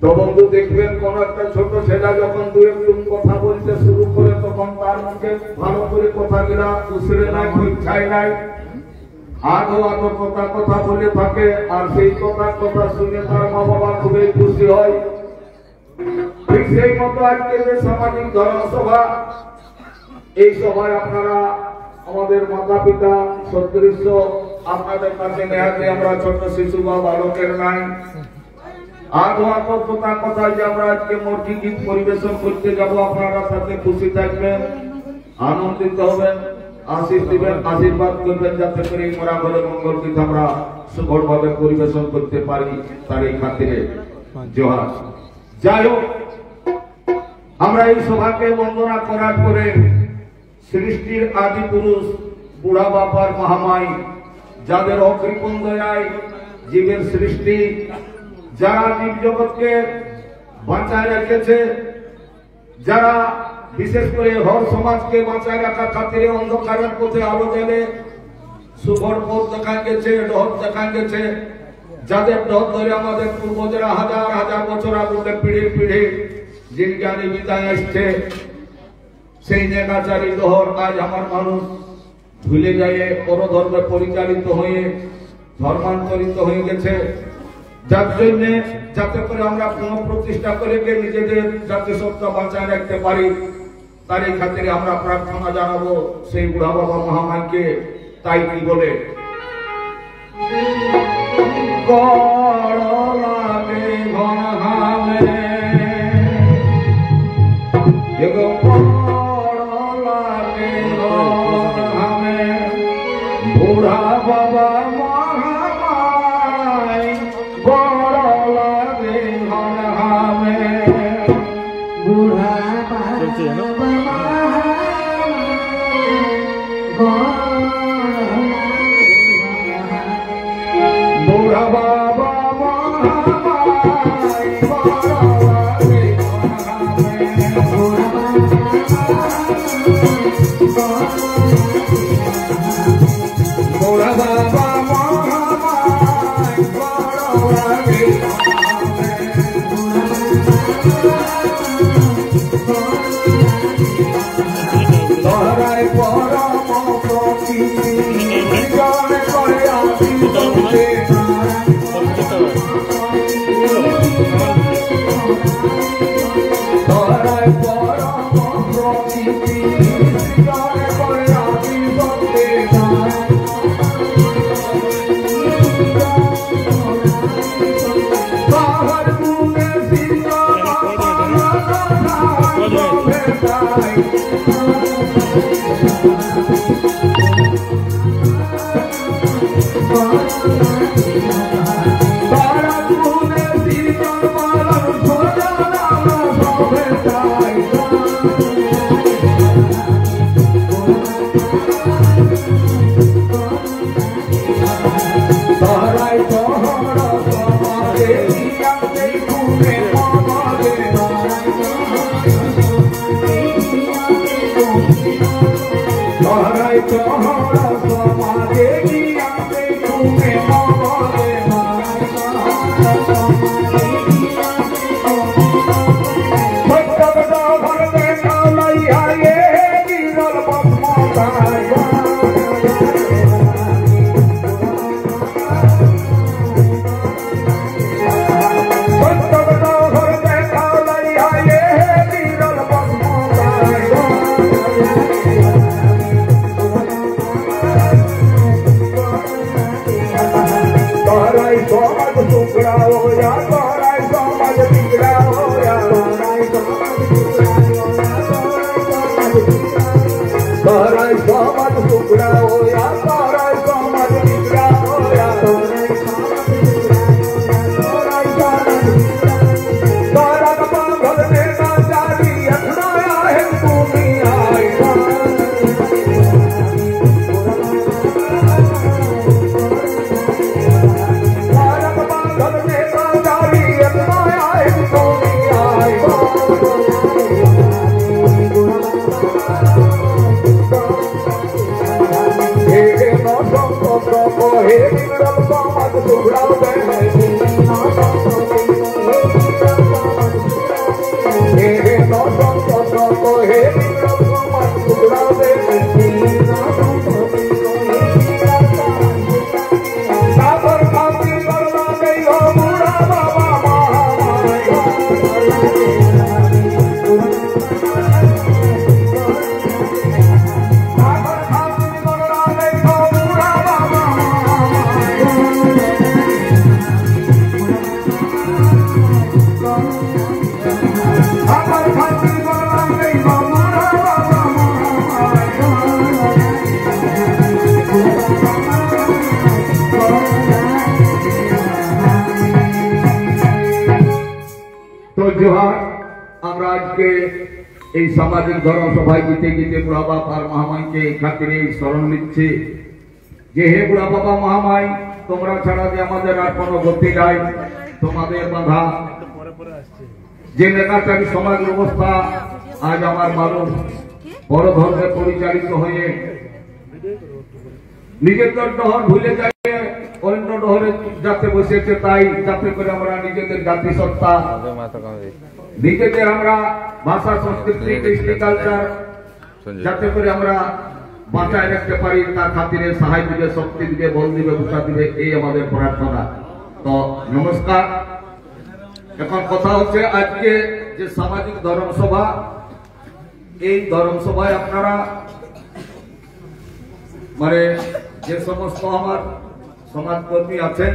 তো বন্ধু দেখবেন কোন একটা ছোট ছেলে যখন দু একটু কথা বলতে শুরু করে তখন তার মুখে ভালো করে কথাগুলা উছড়ে নাই, ইচ্ছাই নাই, আদো আদো কথা বলে থাকে। আর সেই কথা শুনে তার মা বাবা খুবই খুশি হয়। ঠিক সেই মতো আজকে যে সামাজিক ধর্মসভা, এই সভায় আপনারা আমাদের মাতা পিতা সদৃশ্য আপনাদের কাছে নেহাতে আমরা ছোট শিশু বা বালকের নাই। আদো আদো কথা যে আমরা আজকে মূর্তি গীত পরিবেশন করতে যাব, আপনারা সাথে খুশি থাকবেন, আনন্দিত হবেন, আশীষ দিবেন, আশীর্বাদ করবেন, যাতে করে এই মোরা ঘরে মঙ্গল গীত আমরা সুগড়ভাবে পরিবেশন করতে পারি, তার এই খাতিরে জোহার। যাই হোক, আমরা এই সভাকে বন্দনা করার পরে সৃষ্টির আদি পুরুষ বুড়া বাবার মহামাই, যাদের অকৃপণ দয়ায় জীবের সৃষ্টি, যারা জীব জগৎকে বাঁচায় রেখেছে, যারা বিশেষ করে হর সমাজকে বাঁচায় রাখার খাতিরে অন্ধকারের পথে আলো জ্বেলে শুভর পথ দেখা গেছে, ডহর দেখা গেছে, যাদের ডহর ধরে আমাদের পূর্বজরা হাজার হাজার বছর আগে পিঢ়ি পিঢ়ি জিজ্ঞানী বিদায় আসছে, সেই নেগাচারী ডহর আজ আমার মানুষ ভুলে যায়, পরধর্মে পরিচালিত হয়ে ধর্মান্তরিত হয়ে গেছে। যার জন্য যাতে করে আমরা পুনঃপ্রতিষ্ঠা করে নিজেদের জাতিসত্তা বাঁচায় রাখতে পারি, তার এই খাতিরে আমরা প্রার্থনা জানাবো সেই বুড়া বাবা মহামাইকে। তাই কি বলে বুড়া বাবা বুড়া বাবা Bye. समाज टुकड़ा होया तोराय समाज बिगड़ा होया तोराय समाज टुकड़ा होया तोराय समाज बिगड़ा होया तोरा बांधल देना जारी अखड़ाया है दुनिया এই সামাজিক ধর্ম সভায় গীতে গীতে বুড়া বাপ আর মহামাইকে এই খাতিরে স্মরণ নিচ্ছে যে হে বুড়া বাবা মহামাই তোমরা ছাড়া যে আমাদের আর কোনো গতি নাই তোমাদের বাধা যে নেতাচারী সমাজ ব্যবস্থা আজ আমার মানুষ বড় ধর্মে পরিচালিত হয়ে নিজের ডহর ভুলে যায় অন্য ডহরে যাতে বসেছে তাই যাতে করে আমরা নিজেদের জাতি সত্তা নিজেদের আমরা ভাষা সংস্কৃতি কৃষ্টি কালচার যাতে করে আমরা বাঁচায় রাখতে পারি তার খাতিরে সাহায্য দিবে শক্তি দিবে বল দিবে উৎসাহ দিবে এই আমাদের প্রার্থনা। তো নমস্কার। এখন কথা হচ্ছে আজকে যে সামাজিক ধর্মসভা এই ধর্মসভায় আপনারা মানে যে সমস্ত আমার সমাজকর্মী আছেন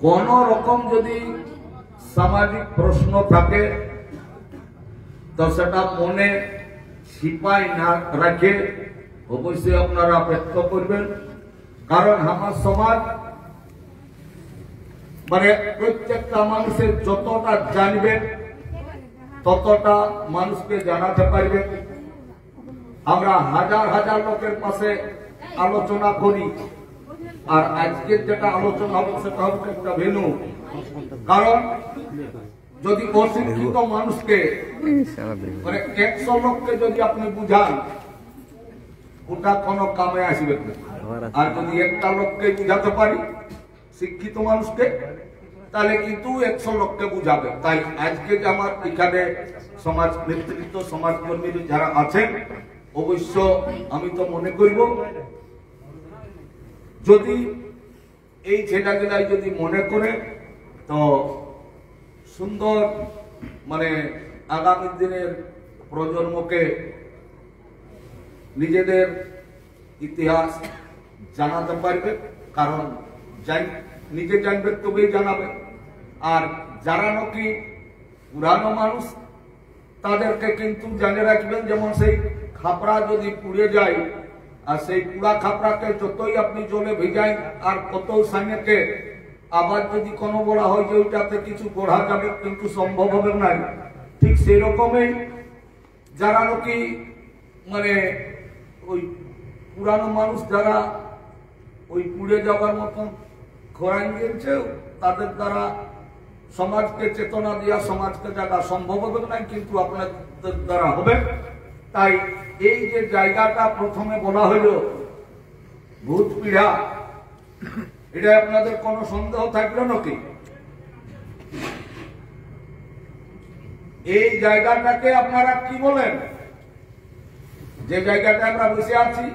কোন রকম যদি সামাজিক প্রশ্ন থাকে তো সেটা মনে ছিপাই না রাখে অবশ্যই আপনারা ব্যক্ত করবেন কারণ আমার সমাজ মানে প্রত্যেকটা মানুষের যতটা জানবেন ততটা মানুষকে জানাতে পারবেন। আমরা হাজার হাজার লোকের পাশে আলোচনা করি আর আজকের যেটা আলোচনা হবে সেটা হচ্ছে একটা ভেন্যু কারণ যদি অশিক্ষিত মানুষকে মানে 100 লোককে যদি আপনি বুঝান ওটা কোনো কামে আসবে আর যদি একটা লোককে বুঝাতে পারি শিক্ষিত মানুষকে তাহলে কিন্তু 100 লোককে বুঝাবে। তাই আজকে যে আমার এখানে সমাজ নেতৃত্ব সমাজকর্মী যারা আছেন অবশ্য আমি তো মনে করব যদি এই ছেলেগুলাই যদি মনে করে তো সুন্দর মানে আগামী দিনের প্রজন্মকে নিজেদের ইতিহাস জানাতে পারবে কারণ নিজে জানবে তবেই জানাবে। আর যারা নাকি পুরানো মানুষ তাদেরকে কিন্তু জানে রাখবেন যেমন সেই খাপড়া যদি পুড়ে যায় আর সেই পুরা খাপড়াকে যতই আপনি জলে ভিজাই আর কত সামনেকে আবার যদি কোনো বলা হয় যে ওইটাতে কিছু গড়া যাবে কিন্তু সম্ভব হবে না। ঠিক সেই রকমই যারা নাকি মানে ওই পুরানো মানুষ যারা ওই পুড়ে যাওয়ার মতন খোরান গেছে তাদের দ্বারা সমাজকে চেতনা দেওয়া সমাজকে জায়গা সম্ভব হবে না কিন্তু আপনাদের দ্বারা হবে। তাই এই যে জায়গাটা প্রথমে বলা হলো ভূত পীড়া এটা আপনাদের কোনো সন্দেহ থাকলো নাকি? এই জায়গাটাকে আপনারা কি বলেন? যে জায়গাটা আমরা বসে আছি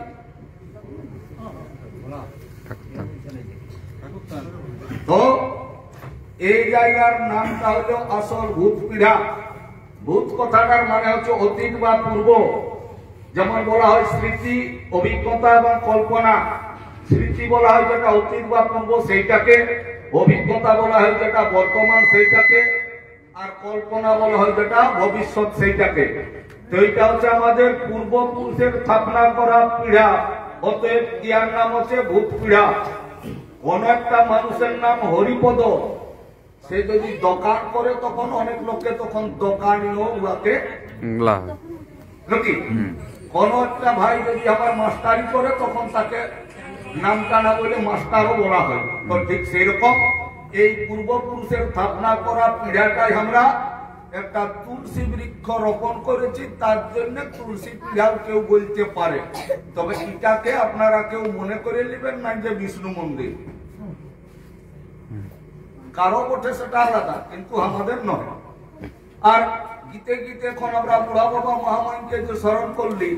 তো এই জায়গার নামটা হলো আসল ভূত পীড়া। ভূত কথাটার মানে হচ্ছে অতীত বা পূর্ব, যেমন বলা হয় স্মৃতি অভিজ্ঞতা এবং কল্পনা। স্মৃতি বলা হয় যেটা অতীত বা পূর্ব সেইটাকে, অভিজ্ঞতা বলা হয় যেটা বর্তমান সেইটাকে, আর কল্পনা বলা হয় যেটা ভবিষ্যৎ সেইটাকে। তো এইটা হচ্ছে আমাদের পূর্বপুরুষের স্থাপনা করা পীড়া। অতএব ইয়ার নাম হচ্ছে ভূত পীড়া। কোন একটা মানুষের নাম হরিপদ, সে যদি দোকান করে তখন অনেক লোককে তখন দোকানিও উহাকে নাকি। কোন একটা ভাই যদি আবার মাস্টারি করে তখন তাকে নামটা না বলে মাস্টারও বলা হয়। তো ঠিক সেরকম এই পূর্বপুরুষের স্থাপনা করা পীড়াটাই আমরা একটা তুলসী বৃক্ষ রোপণ করেছি, তার জন্য তুলসী পীড়াও কেউ বলতে পারে। তবে এটাকে আপনারা কেউ মনে করে নেবেন না যে বিষ্ণু মন্দির, কারো বটে সেটা আলাদা, কিন্তু আমাদের নয়। আর গীতে গীতে এখন আমরা বুড়া বাবা মহামাইকে যে স্মরণ করলি,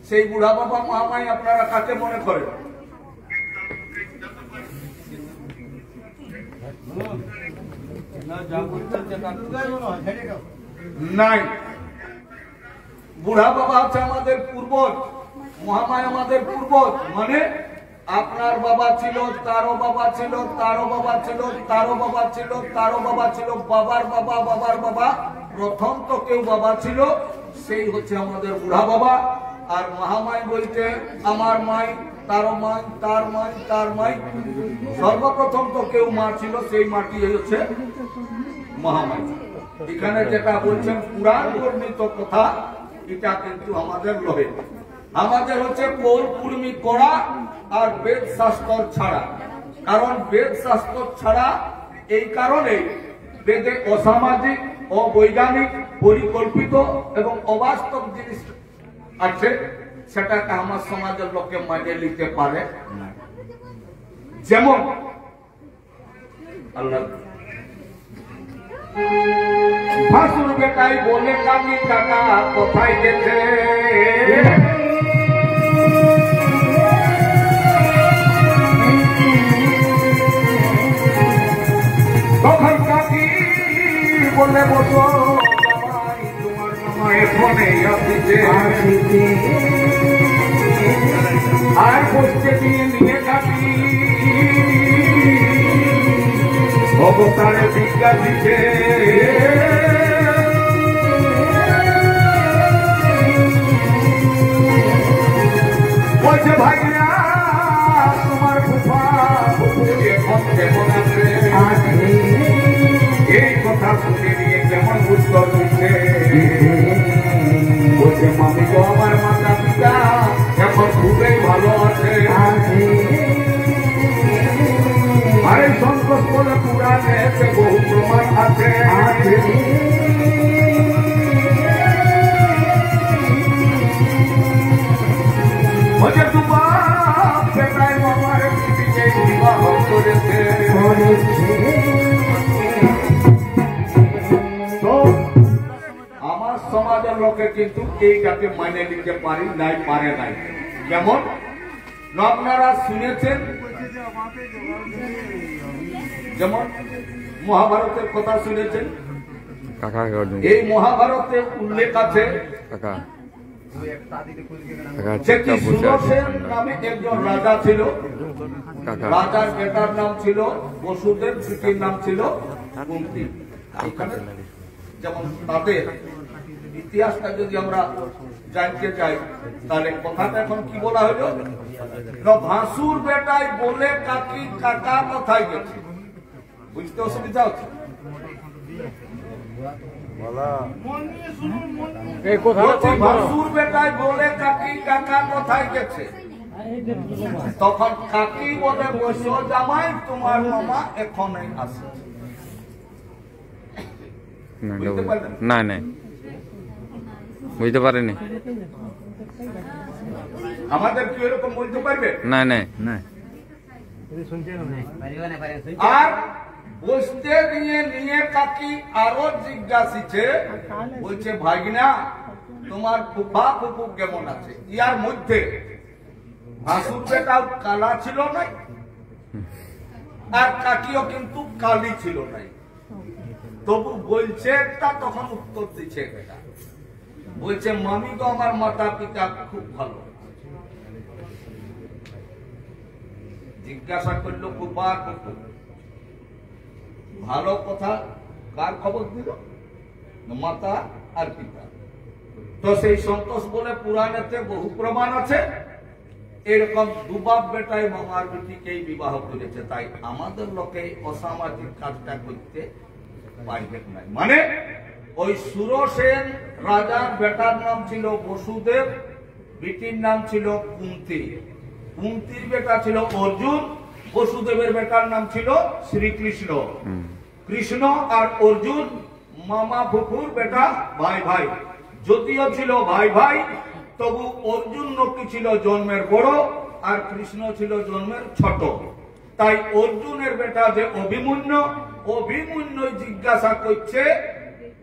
সেই বুড়া বাবা মহামাই আপনারা কাকে মনে করেন? নাই, বুড়া বাবা হচ্ছে আমাদের পূর্বজ, মহামায় আমাদের পূর্বজ। মানে আপনার বাবা ছিল, তারও বাবা ছিল, তারও বাবা ছিল, তারও বাবা ছিল, তারও বাবা ছিল, বাবার বাবা, বাবার বাবা, প্রথম তো কেউ বাবা ছিল, সেই হচ্ছে আমাদের বুড়া বাবা। আর মহামায় বলতে আমার মাই, তারও মাই, তার মাই, তার মাই, সর্বপ্রথম তো কেউ মা ছিল, সেই মাটি হচ্ছে মহামায়। এখানে যেটা বলছেন পুরাণ বর্ণিত কথা, এটা কিন্তু আমাদের লহে। আমাদের হচ্ছে পৌর কুর্মি করা আর বেদ শাস্ত্র ছাড়া। কারণ বেদ শাস্ত্র ছাড়া এই কারণে বেদে অসামাজিক, অবৈজ্ঞানিক, পরিকল্পিত এবং অবাস্তব জিনিস আছে, সেটাকে আমার সমাজের লোকে মানিয়ে নিতে পারে। যেমন আল্লাহ ভাসুর বেটাই বলে কাকি কাকা কোথায় গেছে, তখন কাকি বলে বসো তোমার মামা এখানে আসিছে, আর বসতে দিয়ে নিয়ে কাকি অবতারে বিজ্ঞা দিচ্ছে। বলছে ভাইরা তোমার ফুফা ফুফু এখন কেমন আছে, এই কথা শুনে নিয়ে কেমন উত্তর দিচ্ছে। বলছে মামি তো আমার মাতা পিতা এখন খুবই ভালো আছে। আরে সন্তোষ বলে পুরাণে বহু প্রমাণ আছে। বলছে তোমার বেটায় মামার পিটিকে বিবাহ করেছে। তো আমার সমাজের লোকে কিন্তু এইটাকে মানে নিতে পারি নাই, পারে নাই। যেমন আপনারা শুনেছেন, যেমন মহাভারতের কথা শুনেছেন। এই মহাভারতে উল্লেখ আছে সুরসেন নামে একজন রাজা ছিল। রাজার বেটার নাম ছিল বসুদেব, স্ত্রীর নাম ছিল কুন্তী। যেমন তাদের ইতিহাসটা যদি আমরা জানতে চাই, তাহলে কথাটা এখন কি বলা হলো, ভাসুর বেটাই বলে কাকি কাকা কোথায় গেছে। বুঝতে অসুবিধা হচ্ছে? ভাসুর বেটাই বলে কাকি কাকা কোথায় গেছে, তখন কাকি বলে বসো জামাই তোমার মামা এখনই আসে। না না বুঝতে পারেনি। আমাদের কি এরকম বলতে পারবে? না না না। আর বসতে নিয়ে নিয়ে কাকি আরো জিজ্ঞাসিছে, বলছে ভাগিনা তোমার ফুফা ফুফু কেমন আছে। ইয়ার মধ্যে ভাসুর বেটাও কালা ছিল নাই, আর কাকিও কিন্তু কালি ছিল নাই। তবু বলছে একটা, তখন উত্তর দিচ্ছে একটা, বলছে মামি তো আমার মাতা পিতা খুব ভালো। জিজ্ঞাসা করলো কুপার ভালো কথা কার খবর দিল? মাতা আর পিতা। তো সেই সন্তোষ বলে পুরাণেতে বহু প্রমাণ আছে এরকম দুবাব বেটাই মামার বেটিকেই বিবাহ করেছে, তাই আমাদের লোকে অসামাজিক কাজটা করতে পারবে না। মানে ওই সুরসেন রাজার বেটার নাম ছিল বসুদেব, বেটির নাম ছিল কুন্তী। কুন্তীর বেটা ছিল অর্জুন, বসুদেবের বেটার নাম ছিল শ্রীকৃষ্ণ। কৃষ্ণ আর অর্জুন মামা ফুফুর বেটা ভাই ভাই। যদিও ছিল ভাই ভাই, তবু অর্জুন নকি ছিল জন্মের বড় আর কৃষ্ণ ছিল জন্মের ছোট। তাই অর্জুনের বেটা যে অভিমন্যু, অভিমন্যু জিজ্ঞাসা করছে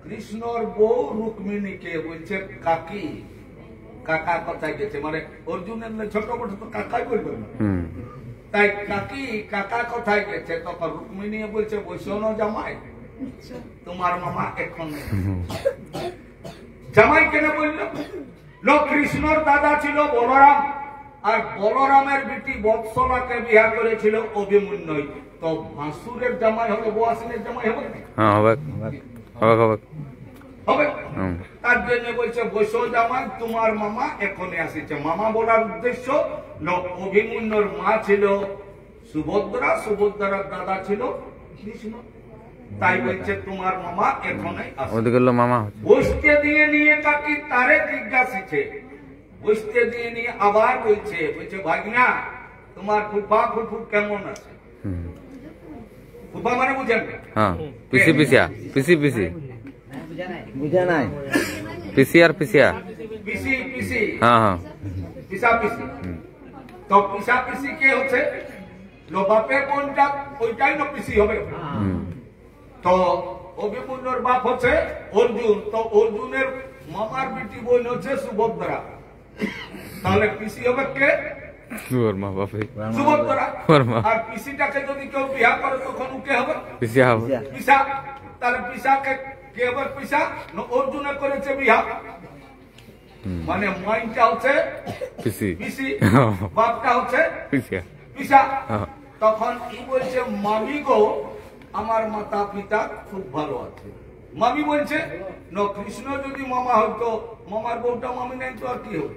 কৃষ্ণর বউ রুক্মিণীকে, বলছে কাকি। কাকা কথায় গেছে, মানে অর্জুনের ছোট বড় তো কাকাই বলবে না, তাই কাকি কাকা কথায় গেছে। তখন রুক্মিণী বলছে বৈষ্ণ জামাই, তোমার মামা এখন জামাই কেন বলল? কৃষ্ণর দাদা ছিল বলরাম, আর বলরামের বেটি বৎসলাকে বিয়া করেছিল অভিমন্যু। তো ভাসুরের জামাই হবে, বোয়াসিনের জামাই হবে হবে। তার জন্য বলছে বৈষ্ণ জামাই তোমার মামা এখনই আসিছে। মামা বলার উদ্দেশ্য অভিমন্যুর মা ছিল সুভদ্রা, সুভদ্রার দাদা ছিল কৃষ্ণ, তাই বলছে তোমার মামা এখনই আসিছে। মামা বসতে দিয়ে নিয়ে কাকি তারে জিজ্ঞাসিছে, বসতে দিয়ে নিয়ে আবার বলছে ভাগিনা তোমার ফুফা ফুফু কেমন আছে? ফুফা মানে বুঝেন? হ্যাঁ, পিসি পিসিয়া, পিসি পিসি বুঝা নাই, পিসি আর পিসিয়া, পিসি পিসি, হ্যাঁ হ্যাঁ, পিসা পিসি। তো পিসা পিসি কে হচ্ছে? বাপের কোনটা ওইটাই না পিসি হবে। তো অভিমন্যুর বাপ হচ্ছে অর্জুন, তো অর্জুনের মামার বেটি বোন হচ্ছে সুভদ্রা, তাহলে পিসি হবে কে? সুভদ্রা। আর পিসিটাকে যদি কেউ বিয়া করে তখন কে হবে? পিসিয়া হবে। পিসা। তাহলে পিসাকে কে হবে? পিসা। অর্জুনে করেছে বিয়া, মানে মাইনটা হচ্ছে পিসি, পিসি, বাপটা হচ্ছে পিসিয়া, পিসা। তখন কি বলছে মামি গো আমার মাতা পিতা খুব ভালো আছে। মামি বলছে কৃষ্ণ যদি মামা হতো, মামার বউটা মামি নাই তো আর কি হবে?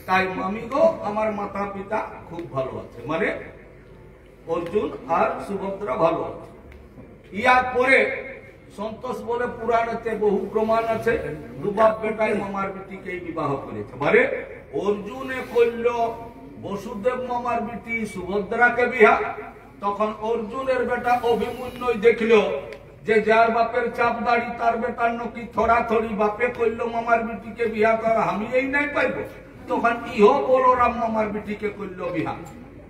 তাই মামি গো আমার মাতা পিতা খুব ভালো আছে, মানে অর্জুন আর সুভদ্রা ভালো আছে। ইয়ার পরে সন্তোষ বলে পুরাণেতে বহু প্রমাণ আছে দুবাব বেটাই মামার বেটিকে বিবাহ করেছে। মানে অর্জুনে করল বসুদেব মামার বেটি সুভদ্রাকে বিয়া, তখন অর্জুনের বেটা অভিমন্যু দেখল যে যার বাপের চাপ দাড়ি তার বেটার নকি থড়াথড়ি বাপে করলো মামার বেটিকে বিয়া করা, আমি এই নাই পাইব। তখন ইহো বলরাম মামার বেটিকে করলো বিয়া।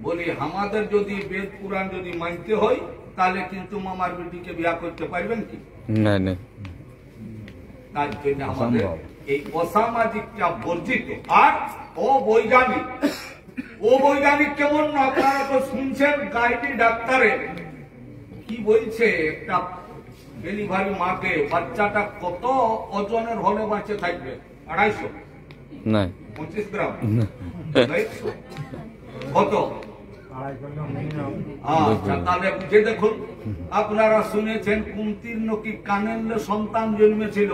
বলি আমাদের যদি বেদ পুরাণ যদি মানতে হয় তাহলে কিন্তু মামার বেটিকে বিয়া করতে পারবেন কি? না না, তার জন্য আমাদের এই অসামাজিকটা বর্জিত। আর অবৈজ্ঞানিক, অবৈজ্ঞানিক কেমন না আপনারা তো শুনছেন, গাইনি ডাক্তারে কি বলছে, একটা ডেলিভারি মাকে বাচ্চাটা কত ওজনের হলে বাঁচে থাকবে? 250, না 25 গ্রাম, কত? আচ্ছা, তাহলে বুঝে দেখুন। আপনারা শুনেছেন কুন্তীর নাকি কানের সন্তান জন্মেছিল,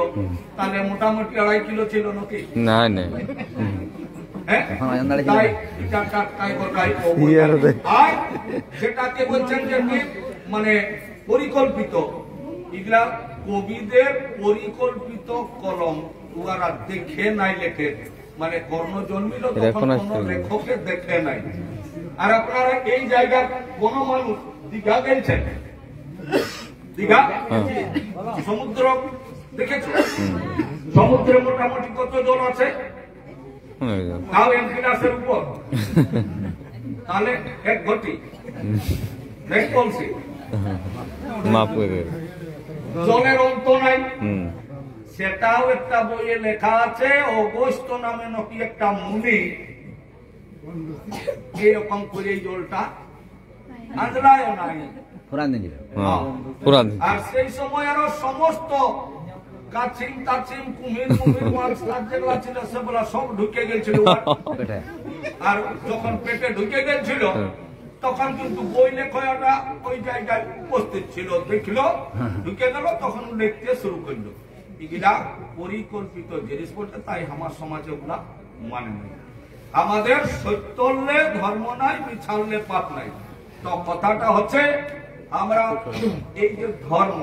তাহলে মোটামুটি 2.5 কিলো ছিল নাকি? না না, তাই আর সেটাকে বলছেন যে মানে পরিকল্পিত, এগুলা কবিদের পরিকল্পিত কলম, ওরা দেখে নাই লেখে, মানে কর্ণ জন্মিল তখন কোন লেখকে দেখে নাই। আর আপনারা এই জায়গার কোন মানুষ দীঘা গেছেন? দীঘা সমুদ্র দেখেছ? সমুদ্রে মোটামুটি কত জল আছে? তাও 1 গিলাসের উপর, তাহলে 1 ঘটি বলছি, জলের অন্ত নাই। সেটাও একটা বইয়ে লেখা আছে, অগস্ত্য নামে নাকি একটা মুনি এরকম করে জলটা আজলায় নাই। আর সেই সময় আরো সমস্ত কাছিম টাছিম কুমির কুমির মাছ যেগুলা ছিল সেগুলা সব ঢুকে গেছিল। আর যখন পেটে ঢুকে গেছিল তখন কিন্তু বই লেখাটা ওই জায়গায় উপস্থিত ছিল, দেখলো ঢুকে গেল, তখন লিখতে শুরু করলো। এগুলা পরিকল্পিত জিনিসপত্র, তাই আমার সমাজে ওগুলা মানে নেই। আমাদের সত্যলে ধর্ম নাই, মিছালে পাপ নাই। তো কথাটা হচ্ছে আমরা এই যে ধর্ম,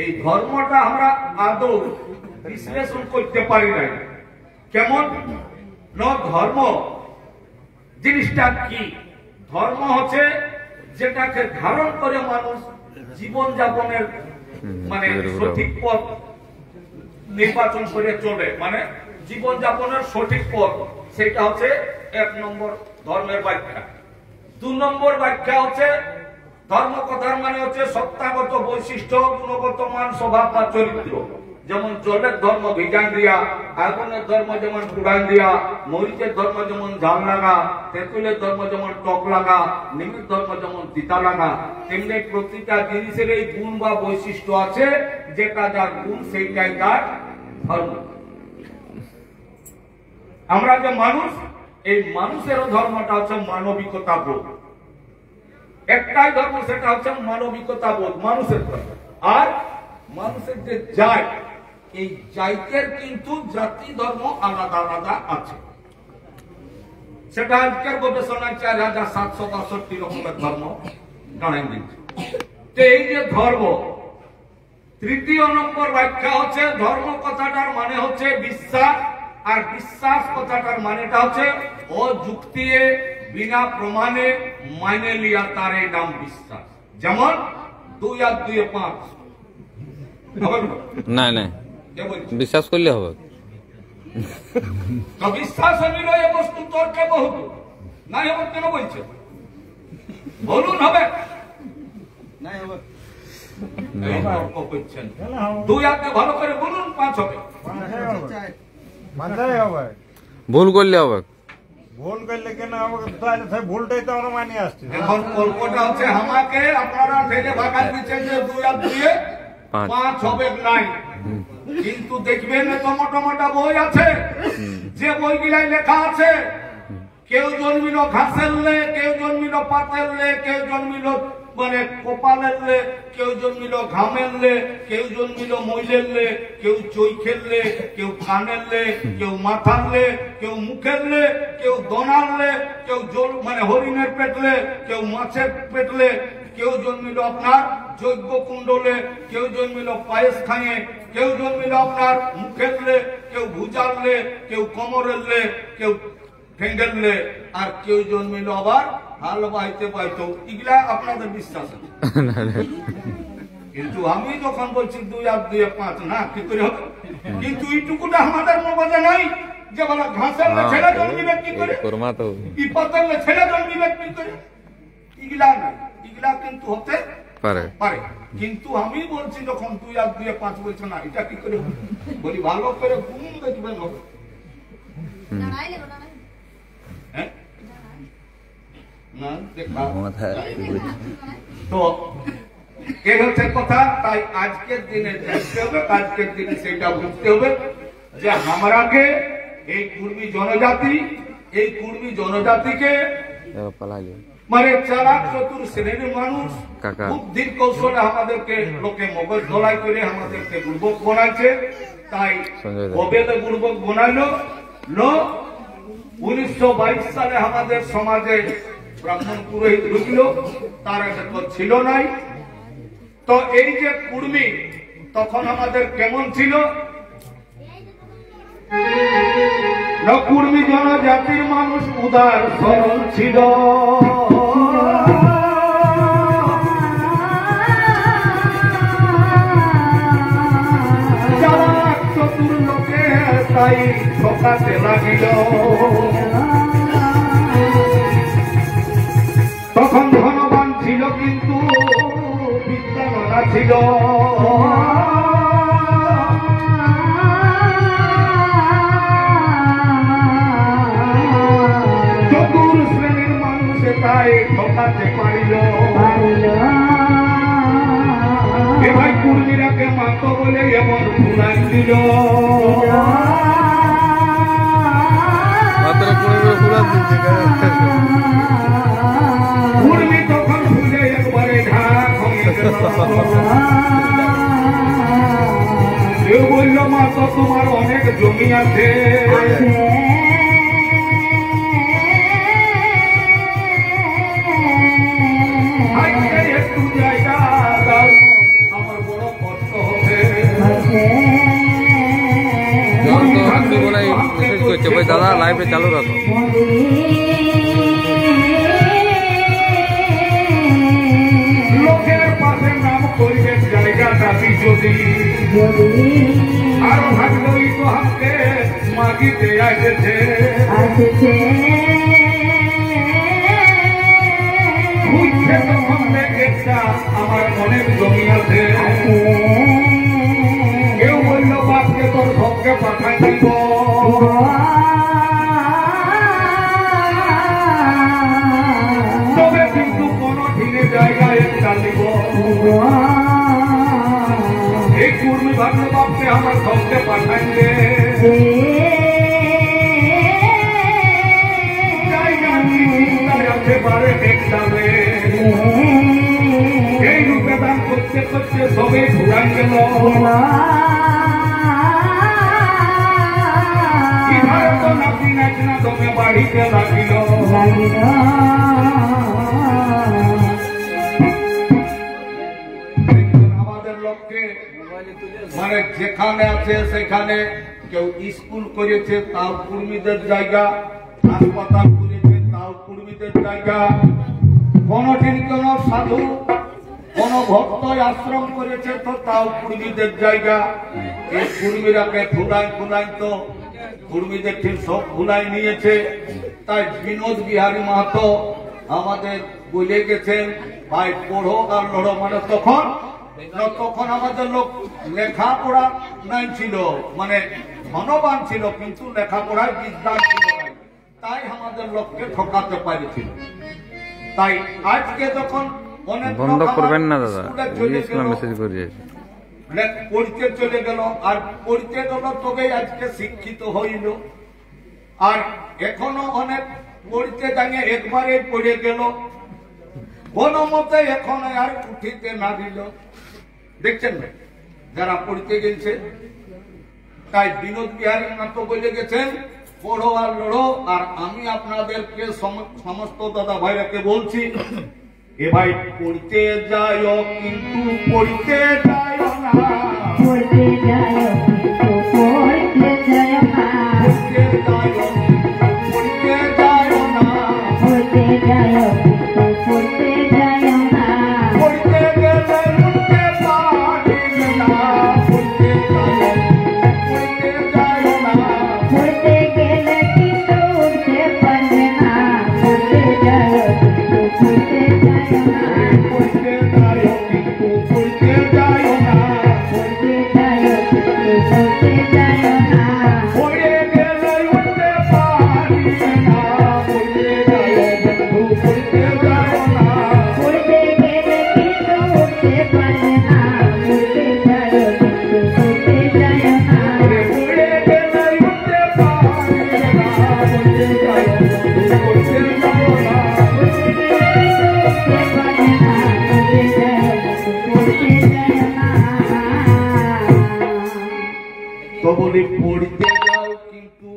এই ধর্মটা আমরা আদৌ বিশ্লেষণ করতে পারি নাই। কেমন ধর্ম জিনিসটা কি? ধর্ম হচ্ছে যেটাকে ধারণ করে মানুষ জীবন যাপনের মানে সঠিক পথ নির্বাচন করে চলে, মানে জীবন যাপনের সঠিক পথ, সেটা হচ্ছে 1 নম্বর ধর্মের ব্যাখ্যা। 2 নম্বর ব্যাখ্যা হচ্ছে ধর্ম কথার মানে হচ্ছে সত্তাগত বৈশিষ্ট্য, গুণগত মান, স্বভাব বা চরিত্র। যেমন জলের ধর্ম ভিজান দিয়া, আগুনের ধর্ম যেমন পুরান দিয়া, মরিচের ধর্ম যেমন ঝাল লাগা, তেঁতুলের ধর্ম যেমন টক লাগা, নিমের ধর্ম যেমন তিতা লাগা, তেমনি প্রতিটা জিনিসের এই গুণ বা বৈশিষ্ট্য আছে, যেটা যার গুণ সেইটাই তার ধর্ম। আমরা যে মানুষ, এই মানুষেরও ধর্মটা হচ্ছে মানবিকতা বোধ। একটাই ধর্ম, সেটা হচ্ছে মানবিকতা বোধ, মানুষের ধর্ম। আর মানুষের যে জাত, এই জাতের কিন্তু জাতি ধর্ম আলাদা আলাদা আছে। সেটা আজকের গবেষণায় 4762 রকমের ধর্ম জানাই দিচ্ছে। তো এই যে ধর্ম, 3য় নম্বর ব্যাখ্যা হচ্ছে ধর্ম কথাটার মানে হচ্ছে বিশ্বাস, আর বিশ্বাস কথাটার মানেটা হচ্ছে অযুক্তি বিনা প্রমাণে মানে লিয়া, তার এই নাম বিশ্বাস। যেমন 2 আর 2 5। না না, বিশ্বাস করলে হবে। তো বিশ্বাস হইল এ বস্তু তর্কে বহুত নাই হবে, কেন বলছে? বলুন হবে নাই হবে। তর্ক করছেন। 2 আর ভালো করে বলুন, 5 হবে। মানতেই হবে। ভুল করলে হবে। ভুল করলে কেন আমাকে তাহলে সেই ভুলটাই তো আমরা মানিয়ে আসছি। এখন কল্পটা হচ্ছে আমাকে আপনারা ঠেলে ভাগা দিচ্ছেন যে 2 আর 2 5 হবে নাই। কিন্তু দেখবেন এত মোটা মোটা বই আছে, যে বইগুলাই লেখা আছে, কেউ জন্মিল ঘাসের লে, কেউ জন্মিল পাতের লে, কেউ জন্মিল মানে কপালের লে, কেউ জন্মিল ঘামের লে, কেউ জন্মিল মইলের লে, কেউ চৈখের লে, কেউ কানের লে, কেউ মাথার লে, কেউ মুখের লে, কেউ দনার লে, কেউ জল মানে হরিণের পেটলে, কেউ মাছের পেটলে, কেউ জন্মিল আপনার যজ্ঞ কুণ্ডলে, কেউ জন্মিল পায়েস খাইয়ে, কেউ জন্মিল আপনার মুখের লে, কেউ ভুজার লে, কেউ কোমরের লে, কেউ ঠেঙ্গের লে, আর কেউ জন্মিল আবার হাল বাইতে পাইতো। এগুলা আপনাদের বিশ্বাস আছে। কিন্তু আমি যখন বলছি 2 আর 2 5 না, কি করে হবে? কিন্তু এইটুকুটা আমাদের মগজে নাই যে বলা ঘাসের ছেলে জন্মিবে কি করে, ই পাতার ছেলে জন্মিবে কি করে। এগুলা নাই, এগুলা কিন্তু হতে পারে। কিন্তু আমি বলছি যখন 2 আর 2 5 বলছে না, এটা কি করে হবে? বলি ভালো করে গুণ দেখবেন হবে। তো এই হচ্ছে কথা। তাই আজকের দিনে দেখতে হবে, আজকের দিনে সেটা বুঝতে হবে যে আমরাকে এই কুর্মী জনজাতি, এই কুর্মী জনজাতিকে মানে চালাক চতুর শ্রেণীর মানুষ বুদ্ধির কৌশলে আমাদেরকে লোকে মগজ ধলাই করে আমাদেরকে বুর্বক বানাইছে। তাই কবেতে বুর্বক বানাইলো? 1922 সালে আমাদের সমাজে ব্রাহ্মণ পুরোহিত ঢুকল, তার একটা ছিল নাই। তো এই যে কুর্মী, তখন আমাদের কেমন ছিল? কুর্মী জনজাতির মানুষ উদার সরল ছিল, চালাক চতুর লোকে তাই ঠকাতে লাগিল। তখন ধনবান ছিল কিন্তু বিদ্যানরা ছিল, চতুর শ্রেণীর মানুষ তাই ঠকাতে পারিল। এ ভাই কুর্মীরাকে মাত বলে এমন পুরাণ দিল। কেউ বলল মা তো তোমার অনেক জমি আছে, আজকে একটু জায়গা দাও, আমার বড় কষ্ট হবে। মেসেজ করছে ভাই দাদা লাইভে চালু রাখো। লোকের পাশে নাম করবে জায়গা দাবি যদি, আর ভাগলই তো হাতে মাগিতে আসেছে, বুঝছে তখন একটা আমার অনেক জমি আছে। কেউ বলল বাপকে তোর সবকে পাঠাই দিব, তবে কিন্তু কোন ঠিনে জায়গায় একটা দিব। এই কুর্মি ভাবলো বাপকে আমার সবকে পাঠাই দে, জায়গা আছে বারে দেখতে, এই রূপে দান করতে করতে সবে ঘুরাই গেল। নাতি নাচনা তোকে বাড়িতে লাগিল, আমাদের লোককে মানে যেখানে আছে সেখানে কেউ স্কুল করেছে তাও কুর্মীদের জায়গা, হাসপাতাল করেছে তাও কুর্মীদের জায়গা, কোনদিন কোন সাধু কোন ভক্ত আশ্রম করেছে তো তাও কুর্মীদের জায়গা। এই কুর্মীরাকে খুনাই খুনাই তো কুর্মীদের ঠিক সব খুনাই নিয়েছে। তাই বিনোদ বিহারী মাহাতো আমাদের বলে গেছেন ভাই পড়ো আর লড়ো, মানে তখন আমাদের লোক লেখাপড়া নাই ছিল, মানে ধনবান ছিল কিন্তু লেখাপড়ায় বিদ্যান ছিল না, তাই আমাদের লোককে ঠকাতে পারেছিল। তাই আজকে যখন বন্ধ করবেন না দাদা, মেসেজ করিয়েছে পড়তে চলে গেল, আর পড়তে গেল তবেই আজকে শিক্ষিত হইল। আর এখনো অনেক পড়তে জানিয়ে একবারে পড়ে গেল, কোন মতে এখন আর উঠিতে না দিল। দেখছেন না যারা পড়তে গেছে। তাই বিনোদ বিহারী মাহাতো বলে গেছেন পড়ো আর লড়ো। আর আমি আপনাদেরকে সমস্ত দাদা ভাইরাকে বলছি, এ ভাই পড়তে যাও কিন্তু পড়তে যাও না, পড়তে যাও কিন্তু পড়তে যাও না, পড়তে যাও পড়তে যাও না, পড়তে যাও কিন্তু পড়তে যাও না, পড়তে গেলে উঠতে পারবে না, পড়তে যাও না, পড়তে গেলে কিন্তু উঠতে পারবে না, পড়তে যাও কিন্তু পড়তে যাও না, পড়তে যাও কিন্তু পড়তে যাও না, পড়তে যাও কিন্তু পড়তে যাও না, পড়ে গেলে উঠতে পারবে না, পড়তে যাও বন্ধু পড়তে যাও না, পড়তে গেলে কিন্তু উঠতে পারবে না, পড়তে যাও কিন্তু পড়তে যাও না, পড়ে গেলে উঠতে পারবে না, পড়তে যাও বন্ধু পড়তে যাও না। তো বলি পড়তে যাও কিন্তু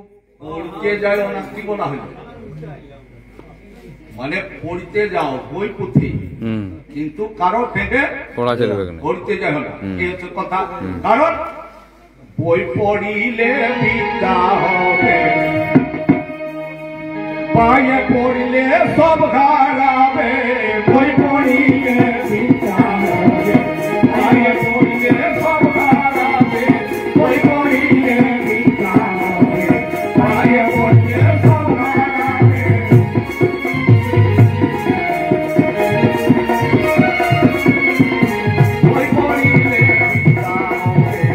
পড়তে যাও না, কি বলা হলো? মানে পড়তে যাও বই পুঁথি, কিন্তু কারো থেকে পড়া চলবে না, পড়তে যাও না, এই হচ্ছে কথা। কারণ বই পড়িলে বিদ্যা হবে, পায়ে পড়লে সব হারাবে, বই পড়িলে বিদ্যা হবে, পায়ে পড়লে সব হারাবে, বই পড়িলে বিদ্যা হবে, পায়ে পড়লে সব হারাবে। বই পড়িলে বিদ্যা হবে,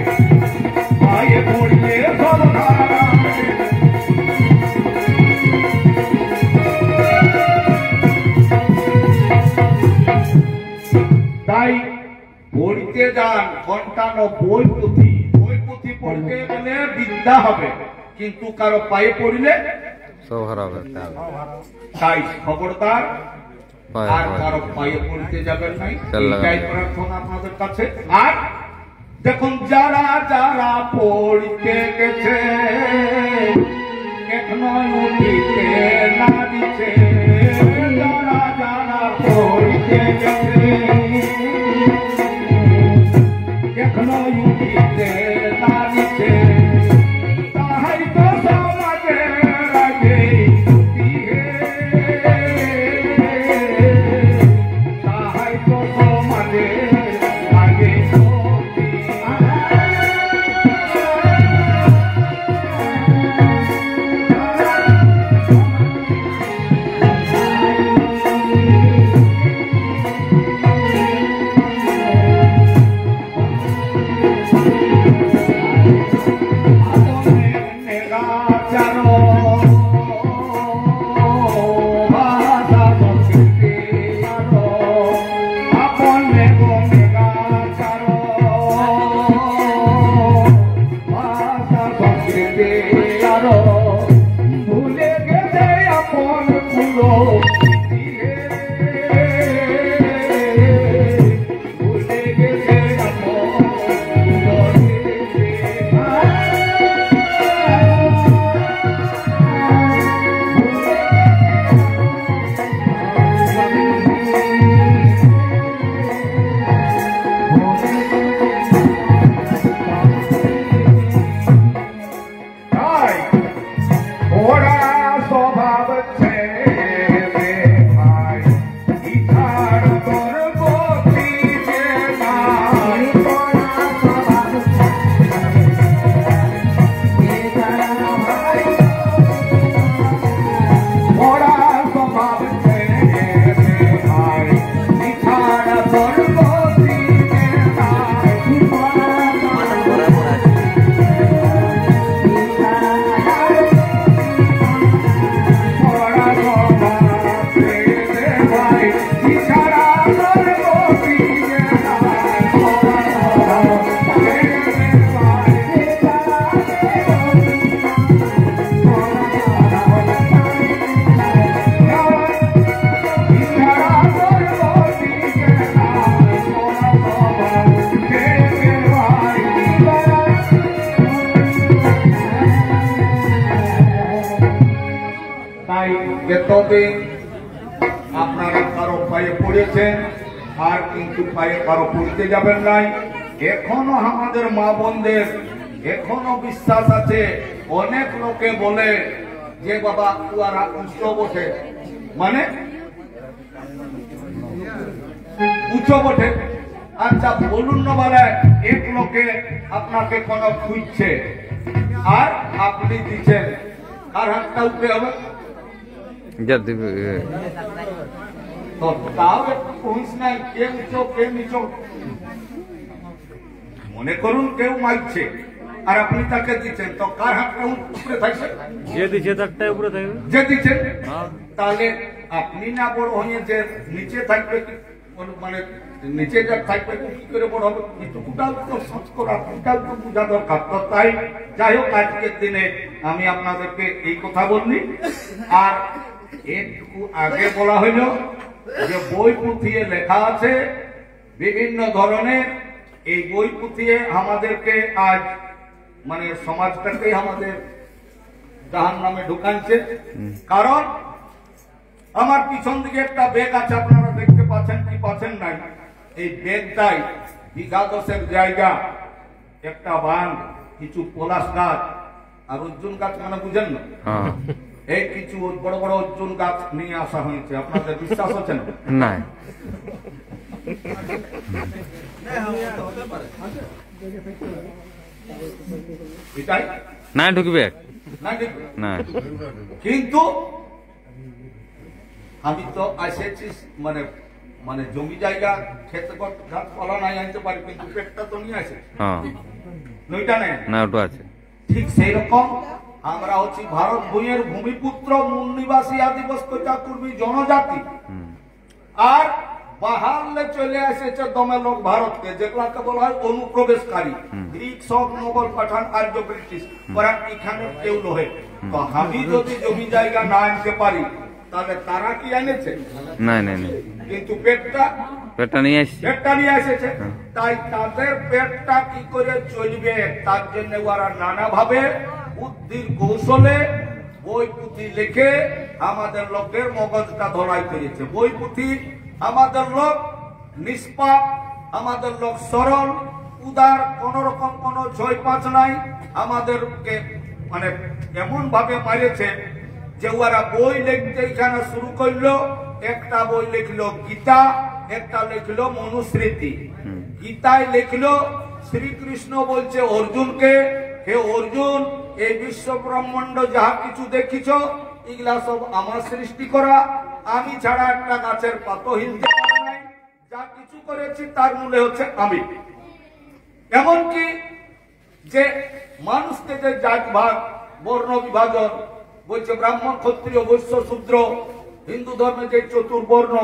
পায়ে পড়লে সব হারাবে। তাই পড়তে যান ঘন্টানো বই পুঁথি, বই পুঁথি পড়তে গেলে বিদ্যা হবে, কিন্তু কারো পায়ে পড়লে সব হারাবে। তাই খবরদার পায়ে আর পড়া। কারো পায়ে পড়তে যাবেন নাই, তেল লাগানো। এইটাই প্রার্থনা আপনাদের কাছে। আর দেখুন যারা যারা পড়তে গেছে এখনো উঠিতে না দিছে, যারা যারা পড়তে গেছে এখনো উঠিতে না দিছে, তাহাই তো সমাজের আগে ছুটি হে, তাহাই তো সমাজের আগে ছুটি। ভুলে গেছে আপন কুলো, ভুলে গেছে আপন কুলো। তাই ওরা স্বভাব ছেড়ে ভাই, ইচ্ছার তোর গতি যে নাই, ওরা স্বভাব ওরা স্বভাব ছেড়ে ভাই, ইচ্ছার তোর গতি যে নাই, ওরা স্বভাব ছেড়ে ভাই, ইচ্ছার তোর গতি যে নাই, ওরা স্বভাব ছেড়ে ভাই, তাই এতদিন আপনারা কারো পায়ে পড়েছেন আর কিন্তু পায়ে কারো পড়তে যাবেন নাই। এখনো আমাদের মা বোনদের এখনো বিশ্বাস আছে, অনেক লোকে বলে যে বাবা তুয়ারা উঁচু বটে, মানে উঁচু বটে। আচ্ছা বলুন না বলে এক লোকে আপনাকে কোনো খুঁজছে আর আপনি দিচ্ছেন, আর হাতটা উঠে হবে যা দিবে তো তাও একটু পৌঁছ নাই, কে উঁচু কে নিচু। মনে করুন কেউ মাইছে আর আপনি তাকে দিচ্ছেন, তো কার হাতটা উপরে থাকছে? যে দিচ্ছে তারটাই উপরে থাকবে। যে দিচ্ছেন। তাহলে আপনি না বড় হয়ে যে নিচে থাকবে কি, মানে নিচে যা থাকবে কি করে বড় হবে, কিছুটাও তো সোচ করা, কিছুটাও তো বোঝা দরকার। তো তাই যাই হোক আজকের দিনে আমি আপনাদেরকে এই কথা বললি। আর একটু আগে বলা হইল যে বই পুঁথিয়ে লেখা আছে বিভিন্ন ধরনের, এই বই পুঁথিয়ে আমাদেরকে আজ মানে সমাজটাকে আমাদের জাহান্নামে ঢুকাচ্ছে। কারণ আমার পিছন দিকে একটা ব্যাগ আছে, আপনারা দেখতে পাচ্ছেন কি পাচ্ছেন নাই, এই ব্যাগটাই বিঘা 10 জায়গা, একটা বাঁধ, কিছু পলাশ গাছ আর অর্জুন গাছ, মানে বুঝেন না, হ্যাঁ এই কিছু বড় বড় অর্জুন গাছ নিয়ে আসা হয়েছে। আপনাদের বিশ্বাস হচ্ছে না? নাই এটাই নাই ঢুকবে না ঠিক? না কিন্তু আমি তো এসেছি মানে মানে জমি জায়গা ক্ষেত গাছপালা নাই আনতে পারি, কিন্তু পেটটা তো নিয়ে আসে, হ্যাঁ নইটা নেই। না ওটা আছে ঠিক সেই রকম আমরা হচ্ছি ভারত ভূমির ভূমিপুত্র, মূল নিবাসী আদিবাসী চাতুর্বী জনজাতি। আর বাহারলে চলে এসেছে দমে লোক ভারতকে, যেগুলাকে বলা হয় অনুপ্রবেশকারী, গ্রিক, সব, মোগল, পাঠান, আর্য, ব্রিটিশ, ওরা এখানে কেউ নহে। তো আমি যদি জমি জায়গা না আনতে পারি তাহলে তারা কি এনেছে? নাই নাই নাই, কিন্তু পেটটা পেটটা নিয়ে আসছি। নিয়ে এসেছে। তাই তাদের পেটটা কি করে চলবে তার জন্য ওরা নানা ভাবে বুদ্ধির কৌশলে বই পুঁথি লিখে আমাদের লোকের মগজটা ধরাই করেছে। বই পুঁথি আমাদের লোক নিষ্পাপ, আমাদের লোক সরল উদার, কোন রকম কোন ছয় পাঁচ নাই। আমাদেরকে মানে এমন ভাবে মারেছে যে ওরা বই লিখতে এখানে শুরু করলো। একটা বই লিখলো গীতা, একটা লিখলো মনুস্মৃতি। গীতায় লিখলো শ্রীকৃষ্ণ বলছে অর্জুনকে, হে অর্জুন, এই বিশ্ব ব্রহ্মাণ্ড যাহা কিছু দেখিছ এগুলা সব আমার সৃষ্টি করা, আমি ছাড়া একটা গাছের পাতা হিলতে পারে নাই, যা কিছু করেছি তার মূলে হচ্ছে আমি। এমনকি যে মানুষকে যে জাত ভাগ বর্ণ বিভাজন বলছে, ব্রাহ্মণ ক্ষত্রিয় বৈশ্য শূদ্র, হিন্দু ধর্মে যে চতুর্বর্ণ,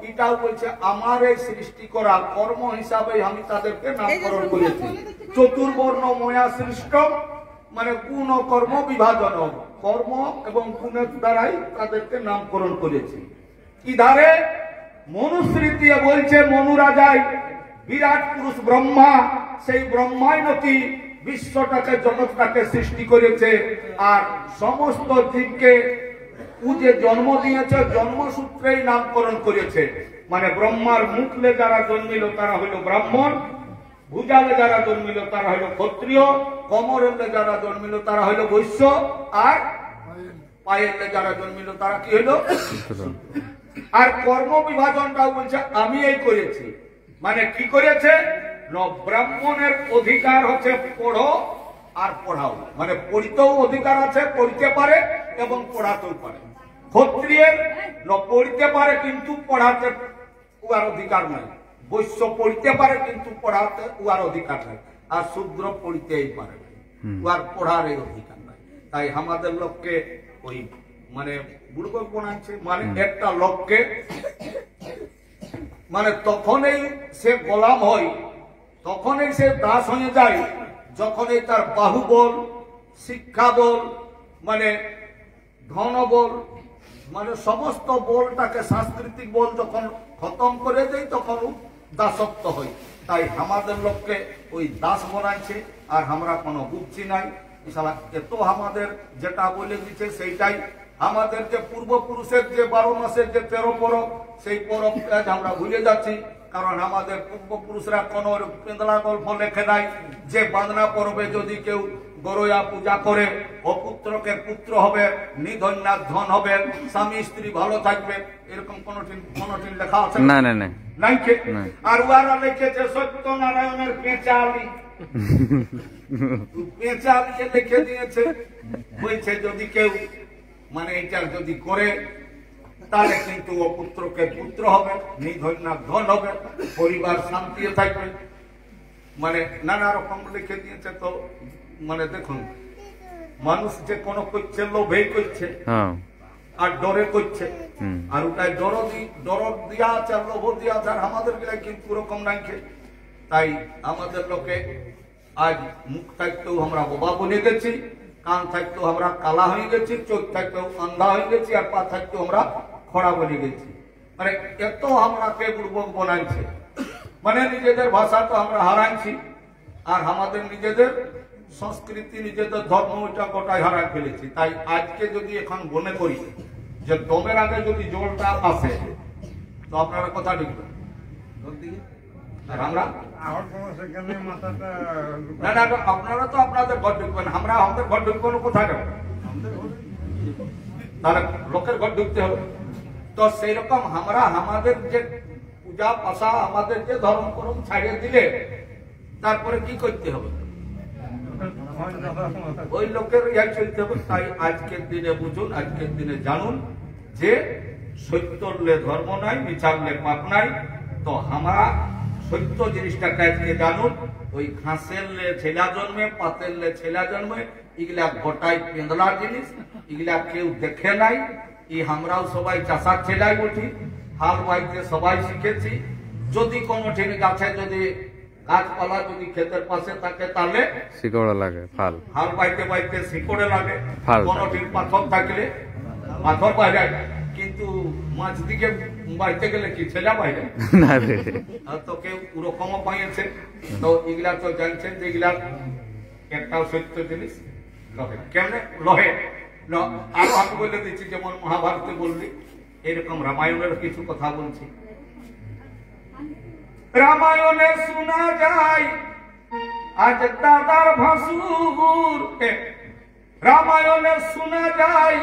এটাও বলছে আমার এই সৃষ্টি করা কর্ম হিসাবে আমি তাদেরকে নামকরণ করেছি। চতুর্বর্ণ ময়া সৃষ্ট, মানে গুণ ও কর্ম বিভাজন, কর্ম এবং গুণের দ্বারাই তাদেরকে নামকরণ করেছি। ইধারে মনুস্মৃতি বলছে মনু রাজাই বিরাট পুরুষ ব্রহ্মা, সেই ব্রহ্মাই নাকি বিশ্বটাকে জগৎটাকে সৃষ্টি করেছে। আর সমস্ত জীবকে ও যে জন্ম দিয়েছে জন্মসূত্রেই নামকরণ করেছে। মানে ব্রহ্মার মুখলে যারা জন্মিল তারা হইল ব্রাহ্মণ, ভুজালে যারা জন্মিল তারা হইল ক্ষত্রিয়, কোমরেলে যারা জন্মিল তারা হইল বৈশ্য, আর পায়েলে যারা জন্মিল তারা কি হইল। আর কর্ম বিভাজনটাও বলছে আমি এই করেছি। মানে কি করেছে? ব্রাহ্মণের অধিকার হচ্ছে পড়ো আর পড়াও, মানে পড়িতেও অধিকার আছে, পড়িতে পারে এবং পড়াতেও পারে। ক্ষত্রিয়ের পড়িতে পারে কিন্তু পড়াতে উহার অধিকার নাই। বৈশ্য পড়িতে পারে কিন্তু পড়াতে উহার অধিকার নাই। আর শূদ্র পড়িতেই পারে, উহার পড়ার এই অধিকার নাই। তাই আমাদের লোককে ওই মানে বুড়ো বানাচ্ছে, মানে একটা লোককে মানে তখনই সে গোলাম হয়, তখনই সে দাস হয়ে যায় যখনই তার বাহুবল, শিক্ষা বল, মানে ধনবল, মানে সমস্ত বলটাকে সাংস্কৃতিক বল যখন খতম করে দেয় তখন দাসত্ব হয়। তাই আমাদের লোককে ওই দাস বানাইছে। আর আমরা কোনো বুঝছি নাই। এত আমাদের যেটা বলে দিচ্ছে সেইটাই আমাদের যে পূর্বপুরুষের যে 12 মাসের যে 13 পরব, সেই পরব আমরা ভুলে যাচ্ছি। কারণ আমাদের পূর্বপুরুষরা কোন পেন্দলা গল্প লেখে নাই যে বাদনা পরবে যদি কেউ গরয়া পূজা করে অপুত্রকে পুত্র হবে, নিধন্যা ধন হবে, স্বামী স্ত্রী ভালো থাকবে, এরকম কোনটি লেখা আছে না না না নাই। আর ওরা লিখেছে সত্যনারায়ণের পেঁচালি, পেঁচালিয়ে লিখে দিয়েছে। বলছে যদি কেউ মানে এটা যদি করে তাহলে কিন্তু ও পুত্রকে পুত্র হবে, নিধন্যা ধন হবে, পরিবার শান্তি থাকবে। মানে নানা রকম লিখে দিয়েছে। তো মানে দেখুন, মানুষ যে কোনো করছে লোভেই করছে আর ডরে করছে। আর ওটাই ডর দিয়া আছে আর লোভ দিয়া আছে। আর আমাদের গেলে কিন্তু ওরকম নাই। তাই আমাদের লোকে আজ মুখ থাকতেও আমরা বোবা বনে গেছি, কান থাকতেও আমরা কালা হয়ে গেছি, চোখ থাকতেও অন্ধা হয়ে গেছি, আর পা থাকতেও আমরা খড়া বনে গেছি। মানে এত আমরাকে বুর্বক বানাইছে। মানে নিজেদের ভাষা তো আমরা হারাইছি, আর আমাদের নিজেদের সংস্কৃতি, নিজেদের ধর্ম ওইটা গোটাই হারাই ফেলেছি। তাই আজকে যদি এখন মনে করি যে দমের আগে যদি জলটা আসে তো আপনারা কথা লিখবেন। আর আমরা না না আপনারা তো আপনাদের ঘর ঢুকবেন, আমরা আমাদের ঘর ঢুকবেন কোথায় যাবো? তাহলে লোকের ঘর ঢুকতে হবে। তো সেই রকম আমরা আমাদের যে পূজা পাশা, আমাদের যে ধর্ম করম ছাড়িয়ে দিলে তারপরে কি করতে হবে? ওই লোকের ইয়া চলতে হবে। তাই আজকের দিনে বুঝুন, আজকের দিনে জানুন যে সত্যলে ধর্ম নাই, মিছালে পাপ নাই। তো আমরা সত্য জিনিসটাকে আজকে জানুন। ওই ঘাসের ছেলা জন্মে, পাতের ছেলা জন্মে, এগুলা গোটাই পেন্দলার জিনিস, এগুলা কেউ দেখে নাই। আমরাও সবাই চাষার ছেলাই বটি, হাল বাইতে সবাই শিখেছি। যদি কোনো ঠিক গাছে যদি গাছপালা যদি ক্ষেতের পাশে থাকে তাহলে শিকড় লাগে, ফাল হাল বাইতে বাইতে শিকড়ে লাগে। ফাল কোনো ঠিক পাথর থাকলে পাথর বাইরে। কিন্তু কিন্তু মাঝ দিকে বাড়িতে গেলে কি ছেলে বাইরে না রে আর তো কেউ ওরকমও পাইছে। তো এগুলা তো জানছেন যে এগুলা একটাও সত্য জিনিস লহে কেমনে লহে আরো আমি বলে দিচ্ছি যেমন মহাভারতে বললি এরকম রামায়ণের কিছু কথা বলছি। রামায়ণে শোনা যায় আজ দাদার ভাসুর, রামায়ণে শোনা যায়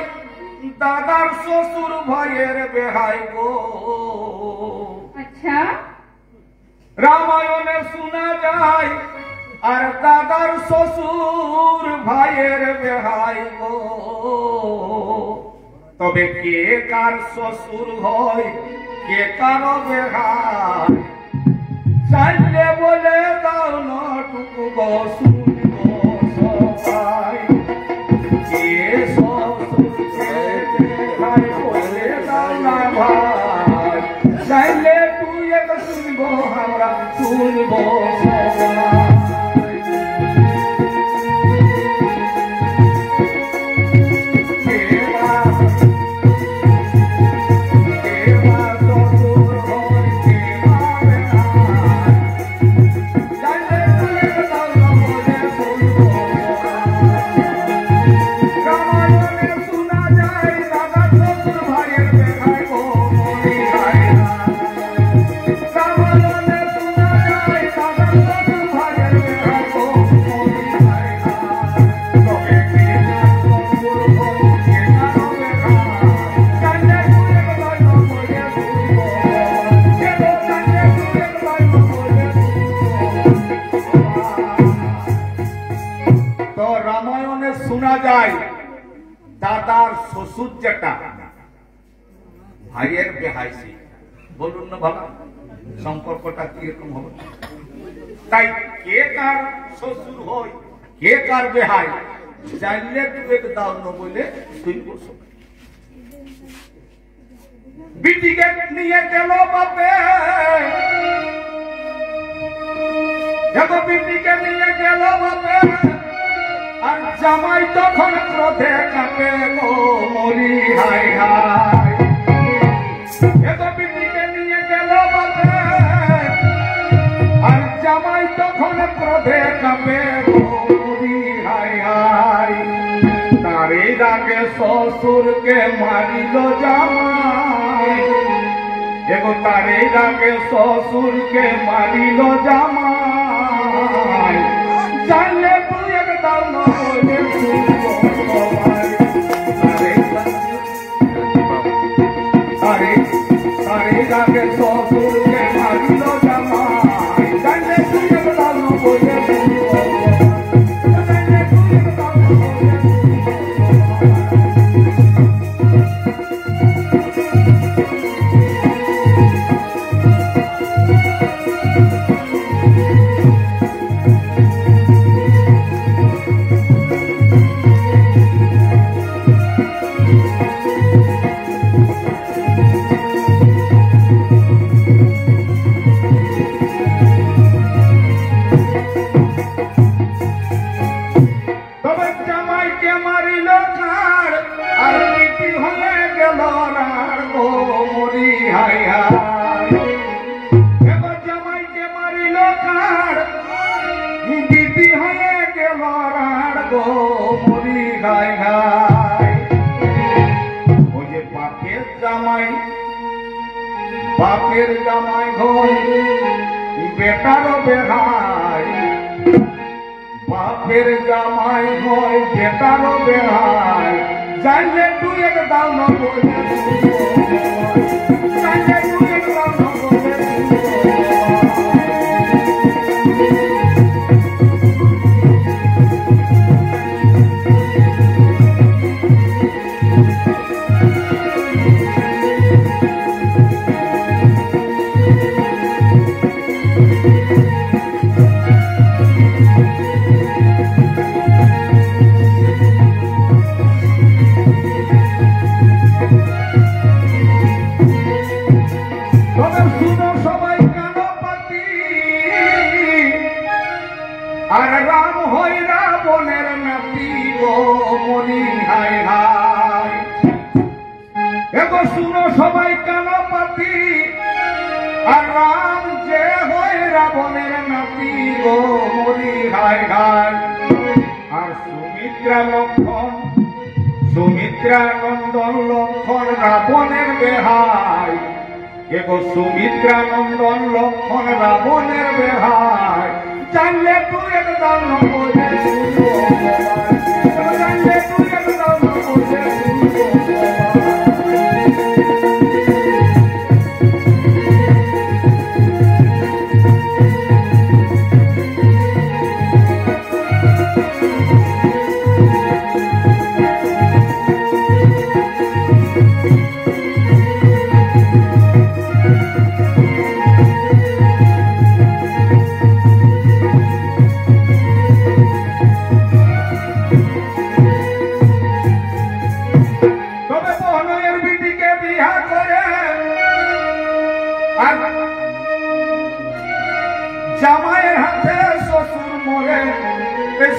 দাদার শ্বশুর ভাইয়ের বেহাই গো। আচ্ছা, রামায়ণে শোনা যায় আর দাদার শ্বশুর ভাইয়ের বেহাই গো। তবে কে কার শ্বশুর হয় কে কার বেহাই চাইলে বলে দাও নটুকু গো শুনবো সবাই। কে শ্বশুর কে বেহাই বলে দাও না ভাই, চাইলে তুই এক শুনবো আমরা শুনবো সবাই। দাদার শ্বশুর যেটা ভাইয়ের বেহাইসি, বলুন না বাবা সম্পর্কটা কিরকম হবে? তাই কে কার শ্বশুর হয় কে কার বেহাই জানলে তুই দাও না বলে শুনবো। বিটিকে নিয়ে গেল বাপে, দেখো বিটিকে নিয়ে গেল বাপে, আর জামাই তখন ক্রোধে কাঁপে গো মরি হাই হাই। এত বিটিকে নিয়ে গেল বাপে, আর জামাই তখন ক্রোধে কাঁপে গো মরি হাই হাই। তারে রাগে শ্বশুরকে মারিল জামাই, এগো তারে রাগে শ্বশুরকে মারিল জামাই। জানলে তুই এক দাও না বলে শুনবো সবাই। তারে রাগে শ্বশুরকে মারিল জামাই, জানলে তুই এক দাও না বলে শুনবো সবাই। জানলে তুই এক দাও না বলে বাপের জামাই ঘর বেটারও বেহাই, বাপের জামাই ঘর বেটারও বেহাই। জানলে তুই এক দাও না বলে জানলে তুই এক দাও না বলে আর রাম হয় রাবণের নাতি গো মনি হাই হাই। এগো শুনো সবাই কেন পাতি, আর রাম যে হয় রাবণের নাতি গো মরি হায় হায়। আর সুমিত্রা লক্ষণ, সুমিত্রা নন্দন লক্ষণ রাবণের বেহাই, এগো সুমিত্রা নন্দন লক্ষণ রাবণের বেহাই। জানলে তুই একদম নবজে শুনো জানলে তুই একদম নবজে জামাইয়ের হাতে শ্বশুর মরে,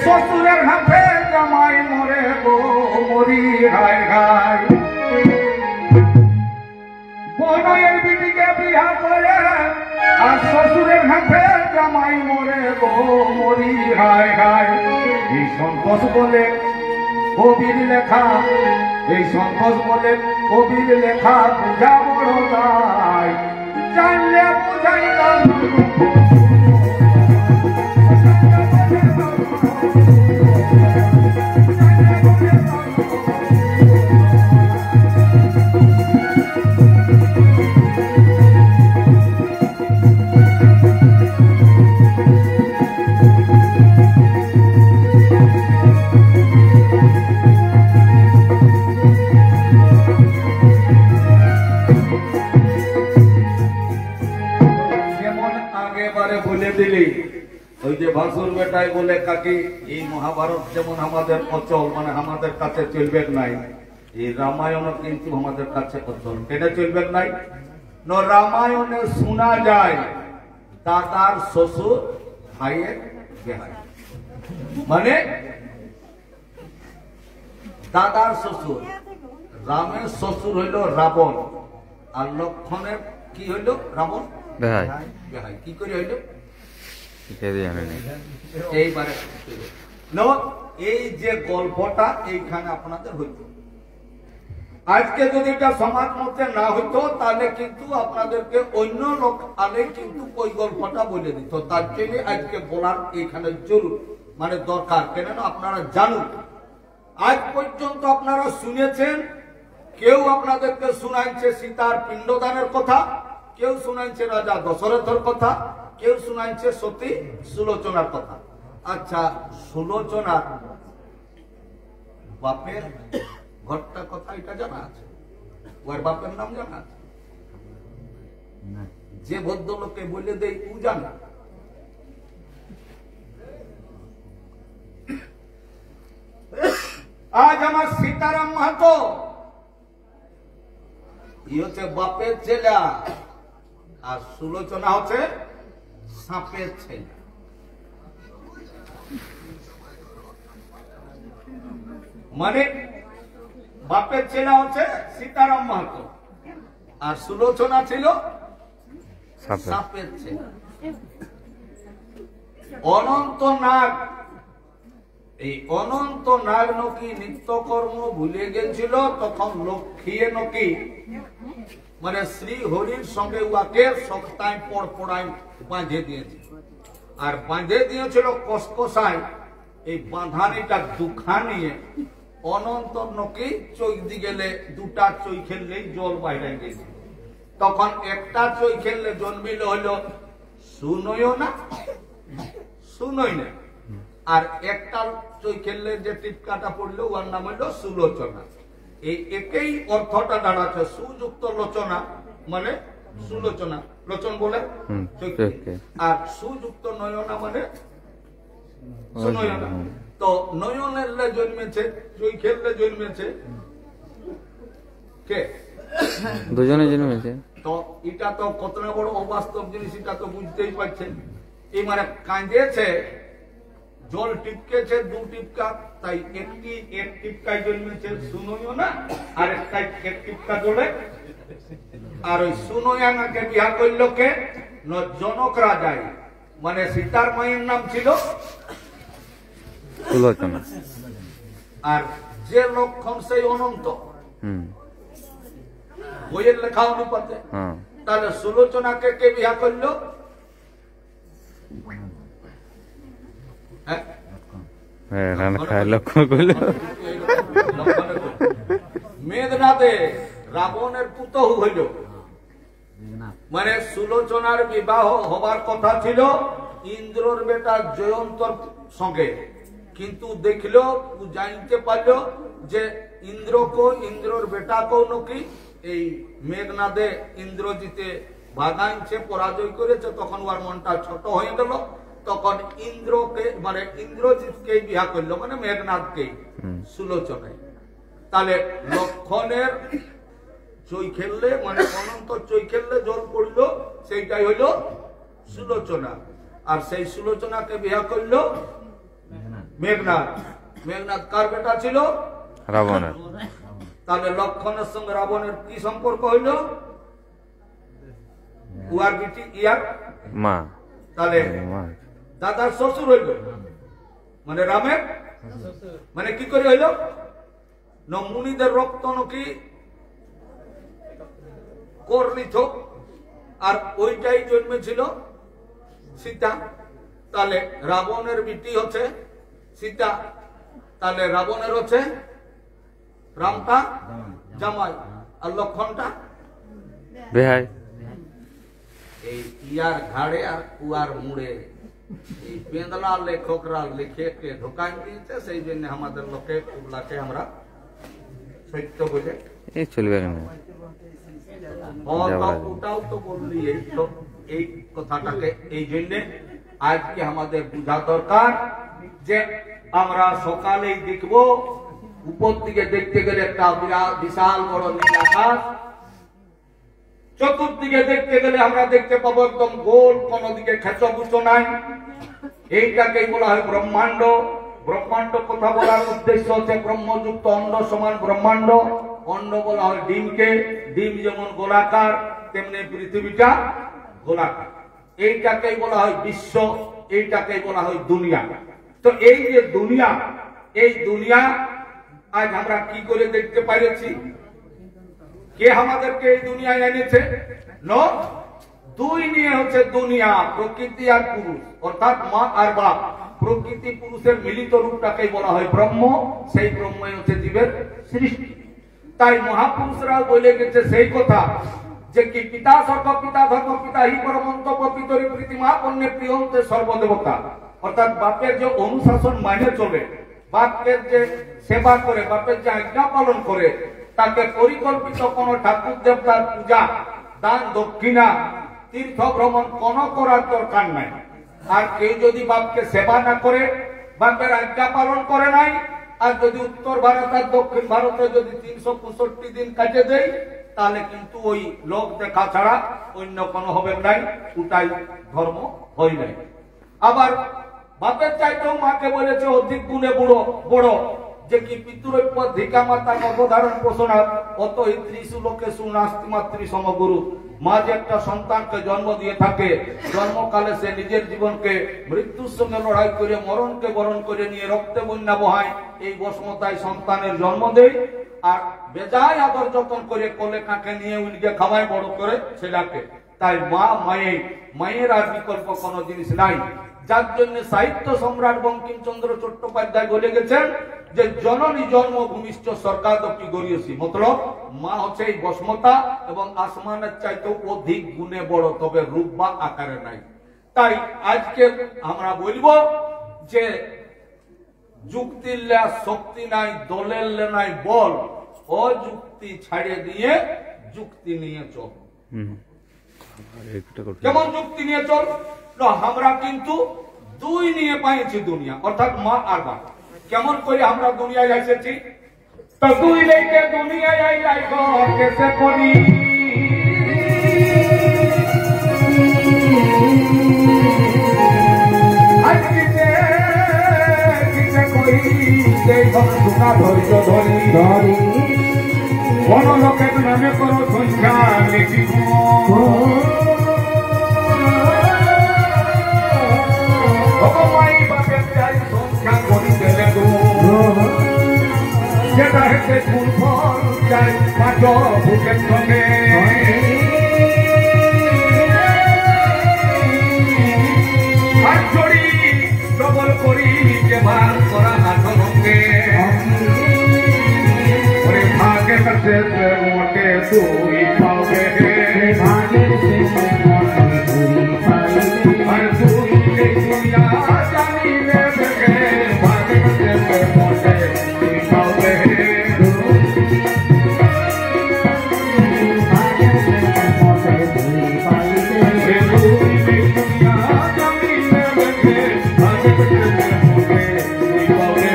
শ্বশুরের হাতে জামাই মরে গো মরি হায় হায়। বনয়ের বিটিকে বিয়া করে আর শ্বশুরের হাতে জামাই মরে গো মরি হায় হায়। এই সন্তোষ বলে কবির লেখা, এই সন্তোষ বলে কবির লেখা বুঝা বড় দায়। জানলে বুঝাই না বলে দিলি। ওই যে ভাসুর বেটাই বলে কাকি এই মহাভারত যেমন আমাদের অচল, মানে আমাদের কাছে চলবে নাই, এই রামায়ণ কিন্তু আমাদের কাছে অচল। কেন চলবে নাই? রামায়ণে শোনা যায় দাদার শ্বশুর ভাইয়ের বেহাই, মানে দাদার শ্বশুর। রামের শ্বশুর হইল রাবণ, আর লক্ষণের কি হইল? রাবণ বেহাই। বেহাই কি করে হইল? এইবারে এই যে গল্পটা এইখানে আপনাদের হইত, আজকে যদি এটা সমাজ মধ্যে না হইতো তাহলে কিন্তু আপনাদেরকে অন্য লোক আনে কিন্তু ওই গল্পটা বলে দিত। তার জন্য আজকে বলার এইখানে জরুর, মানে দরকার। কেননা আপনারা জানুন, আজ পর্যন্ত আপনারা শুনেছেন, কেউ আপনাদেরকে শুনাইছে সীতার পিণ্ডদানের কথা, কেউ শুনাইছে রাজা দশরথের কথা, কেউ শুনাইছে সতী সুলোচনার কথা। আচ্ছা, সুলোচনার বাপের ঘরটা কথা এটা জানা আছে? ওর বাপের নাম জানা আছে? যে ভদ্রলোকে বলে দেয় ও জানা। আজ আমার সীতারাম মাহাতো ই হচ্ছে বাপের ছেলে, আর সুলোচনা হচ্ছে সাপের ছেলে। মানে বাপের ছেলে হচ্ছে সীতারাম মাহাতো, আর সুলোচনা ছিল সাপের ছেলে। অনন্ত নাগ, এই অনন্ত নাগ নকি নিত্যকর্ম ভুলে গেছিল, তখন লক্ষ্মীয়ে নকি মানে শ্রী হরির সঙ্গে উহাকে সপ্তাহে পড়ায় বাঁধে দিয়েছে। আর বাঁধে দিয়েছিল কসকসায়, এই বাঁধানিটা দুখা নিয়ে অনন্ত নকি চোখ দি গেলে দুটা চই খেললেই জল বাইরে গেছে। তখন একটা চই খেললে জন্মিল হইল শুনইও না শুনই না, আর একটা চই খেললে যে টিপকাটা পড়লো ওর নাম হইল সুলোচনা। এই একই অর্থটা দাঁড়াচ্ছে, সুযুক্ত লোচনা মানে সুলোচনা, লোচন বলে, আর সুযুক্ত নয়না মানে সুনয়না। তো নয়নের জন্মেছে, চই খেললে জন্মেছে কে? দুজনে জন্মেছে। তো এটা তো কতটা বড় অবাস্তব জিনিস, এটা তো বুঝতেই পারছেন। এই মানে কাঁদেছে জল টিপকেছে দু টিপকা, তাই এক টিপকায় জন্মেছে সুনয়ও না, আর এক টিপকা জলে। আর ওই সুনয়ানাকে বিয়া করল কে? জনক রাজাই, মানে সীতার মায়ের নাম ছিল সুলোচনা। আর যে লক্ষণ সেই অনন্ত, হুম, বইয়ের লেখা অনুপাতে। হ্যাঁ, তাহলে সুলোচনাকে কে বিয়া করলো? হ্যাঁ? হ্যাঁ, রান্না খায় লক্ষ্য করলো। মেঘনাদে রাবণের পুতহু হইল, মানে সুলোচনার বিবাহ হবার কথা ছিল ইন্দ্রর বেটা জয়ন্তর সঙ্গে, কিন্তু দেখলো জানতে পারলো যে ইন্দ্রর বেটা কেউ নাকি এই মেঘনাদে ইন্দ্রজিতে ভাগাইছে, পরাজয় করেছে। তখন ওর মনটা ছোট হয়ে গেল, তখন ইন্দ্রকে মানে ইন্দ্রজিৎকে বিয়া করলো, মানে মেঘনাদকে সুলোচনায়। তাহলে লক্ষণের চই খেললে মানে অনন্ত চই খেললে জল পড়লো, সেইটাই হইল সুলোচনা। আর সেই সুলোচনাকে বিয়া করলো মেঘনাদ। মেঘনাদ কার বেটা ছিল? রাবণের। তাহলে লক্ষণের সঙ্গে রাবণের কি সম্পর্ক হইল? উয়ার বিটি ইয়ার মা। তাহলে মা। দাদার শ্বশুর হইল, মানে রামের, মানে কি করে হইল? মুনিদের রক্ত নাকি করলিথ, আর ওইটাই জন্মেছিল সীতা। তাহলে রাবণের বিটি হচ্ছে সীতা, তাহলে রাবণের হচ্ছে রামটা জামাই, আর লক্ষণটা বেহাই। এই ইয়ার ঘাড়ে আর কুয়ার মুড়ে এই বেঁধলা লেখকরা লিখে কে ঢোকাই দিয়েছে, সেই জন্য আমাদের লোকে কুবলাকে আমরা সত্য বলে এই চলবে কেন? ওটাও তো বললি, এই কথাটাকে এই জন্য আজকে আমাদের বোঝা দরকার যে আমরা সকালেই দেখব উপর দিকে দেখতে গেলে একটা বিশাল বড় নীল আকাশ, চতুর্দিকে দেখতে গেলে আমরা দেখতে পাবো একদম গোল, কোন দিকে খেচবুচ নাই। এইটাকেই বলা হয় ব্রহ্মাণ্ড। ব্রহ্মাণ্ড কথা বলার উদ্দেশ্য হচ্ছে ব্রহ্মযুক্ত অণ্ড সমান ব্রহ্মাণ্ড। অণ্ড বলা হয় ডিমকে, ডিম যেমন গোলাকার তেমনি পৃথিবীটা গোলাকার। এইটাকেই বলা হয় বিশ্ব, এইটাকেই বলা হয় দুনিয়া। তো এই যে দুনিয়া, এই দুনিয়া আজ আমরা কি করে দেখতে পাইছি? কে আমাদেরকে এই দুনিয়ায় এনেছে? দুই নিয়ে হচ্ছে দুনিয়া, প্রকৃতি আর পুরুষ, অর্থাৎ মা আর বাপ। প্রকৃতি পুরুষের মিলিত রূপটাকেই বলা হয় ব্রহ্ম, সেই ব্রহ্মই হচ্ছে জীবের সৃষ্টি। তাই মহাপুরুষরাও বলে গেছে সেই কথা যে কি পিতা স্বর্গ পিতা ধর্ম পিতা হি পরমন্তব্য পিতরি প্রীতিমা পণ্যে প্রিয়ন্তে সর্বদেবতা। অর্থাৎ বাপের যে অনুশাসন মানে চলে, বাপের যে সেবা করে, বাপের যে আজ্ঞা পালন করে, তাকে পরিকল্পিত কোন ঠাকুর দেবতার পূজা, দান, দক্ষিণা, তীর্থ ভ্রমণ কোন করার দরকার নাই। আর কেউ যদি বাপকে সেবা না করে, বাপের আজ্ঞা পালন করে নাই, আর যদি উত্তর ভারত আর দক্ষিণ ভারতে যদি 365 দিন কাটে দেয়, তাহলে কিন্তু ওই লোক দেখা ছাড়া অন্য কোনো হবে নাই, ওটাই ধর্ম হয় নাই। আবার বাপের চাইতেও মাকে বলেছে অধিক গুণে বড়, যে কি পিতৃব্য ধিকা মাতা গর্ভধারণ পোষণ অত ত্রিশু লোকে সুনাস্তি মাতৃ সমগুরু। মা যে একটা সন্তানকে জন্ম দিয়ে থাকে, জন্মকালে সে নিজের জীবনকে মৃত্যুর সঙ্গে লড়াই করে মরণকে বরণ করে নিয়ে রক্তে বন্যা বহায়, এই বসমতায় সন্তানের জন্ম দেয়, আর বেজায় আদর যত্ন করে কোলে কাকে নিয়ে উনকে খাওয়ায় বড় করে ছেলেকে। তাই মা মায়ের আর বিকল্প কোনো জিনিস নাই। যার জন্য সাহিত্য সম্রাট বঙ্কিমচন্দ্র চট্টোপাধ্যায় বলে গেছেন যে জননী জন্মভূমিষ্ঠ স্বর্গাদপি গরিয়সী, মতলব মা হচ্ছে এই বসমতা এবং আসমানের চাইতেও অধিক গুণে বড়, তবে রূপ বা আকারে নাই। তাই আজকে আমরা বলবো যে যুক্তির শক্তি নাই, দলের নাই বল, অযুক্তি ছাড়িয়ে দিয়ে যুক্তি নিয়ে চল। কেমন যুক্তি নিয়ে চল? আমরা কিন্তু দুই নিয়ে পাইছি দুনিয়া, অর্থাৎ মা আর বাপ। কেমন করে আমরা দুনিয়ায় এসেছি? তো দুই লেকে দুনিয়ায় আইলাই গো কেসে করি, আজকে ধৈর্য ধরি ধরি কোন লোকের নামে করো সংখ্যা লিখিব মাই বাপের চাই সংখ্যা করিতে লেগো যেটা হেতে ফুল ফল চাই পাঁচ বুকের সঙ্গে আর চড়ি ডবল করি যে বার করা হাত রঙে ওরে ভাগের শেষে মোটে তুই পাবে ভাগের শেষে মোটে তুই পাইবে আর তুই দেখিয়া জানিলে দেখে ভাগের শেষে মোটে তুই পাবে ভাগের শেষে মোটে তুই পাইবে তুই দেখিয়া জানিলে দেখে ভাগের শেষে মোটে তুই পাবে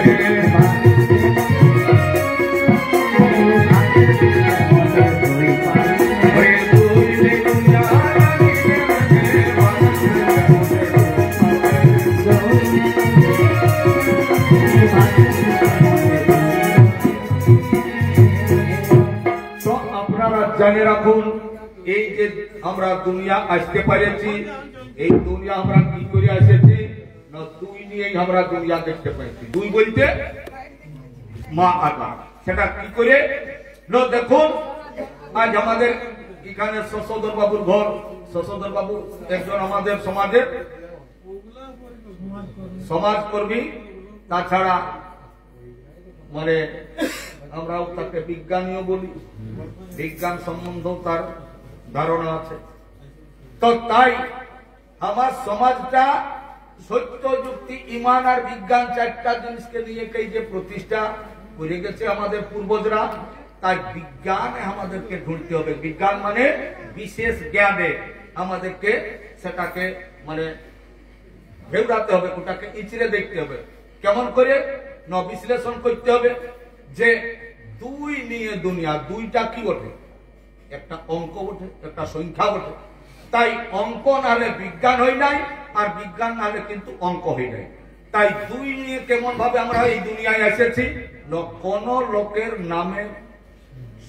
তো আপনারা জানে রাখুন এই যে আমরা দুনিয়া আসতে পেরেছি এই দুনিয়া আমরা কি করে এসেছি না দুই নিয়েই আমরা দুনিয়া দেখতে পেয়েছি দুই বলতে মা আল্লাহ সেটা কি করে না দেখুন আজ আমাদের এখানে শশধর বাবুর ঘর শশধর বাবু একজন আমাদের সমাজের সমাজকর্মী তাছাড়া মানে আমরাও তাকে বিজ্ঞানীও বলি বিজ্ঞান সম্বন্ধ তার ধারণা আছে তো তাই আমার সমাজটা সত্য যুক্তি ইমান আর বিজ্ঞান চারটা জিনিসকে নিয়ে যে প্রতিষ্ঠা করে গেছে আমাদের পূর্বজরা তাই বিজ্ঞানে আমাদেরকে ঢুঁড়তে হবে বিজ্ঞান মানে বিশেষ জ্ঞানে আমাদেরকে সেটাকে মানে ভেউড়াতে হবে ওটাকে ইচড়ে দেখতে হবে কেমন করে না বিশ্লেষণ করতে হবে যে দুই নিয়ে দুনিয়া দুইটা কি বটে একটা অঙ্ক বটে একটা সংখ্যা বটে তাই অঙ্ক নাহলে বিজ্ঞান হয় নাই আর বিজ্ঞান নাহলে কিন্তু অঙ্ক হয় নাই তাই দুই নিয়ে কেমন ভাবে আমরা এই দুনিয়ায় এসেছি কোন লোকের নামে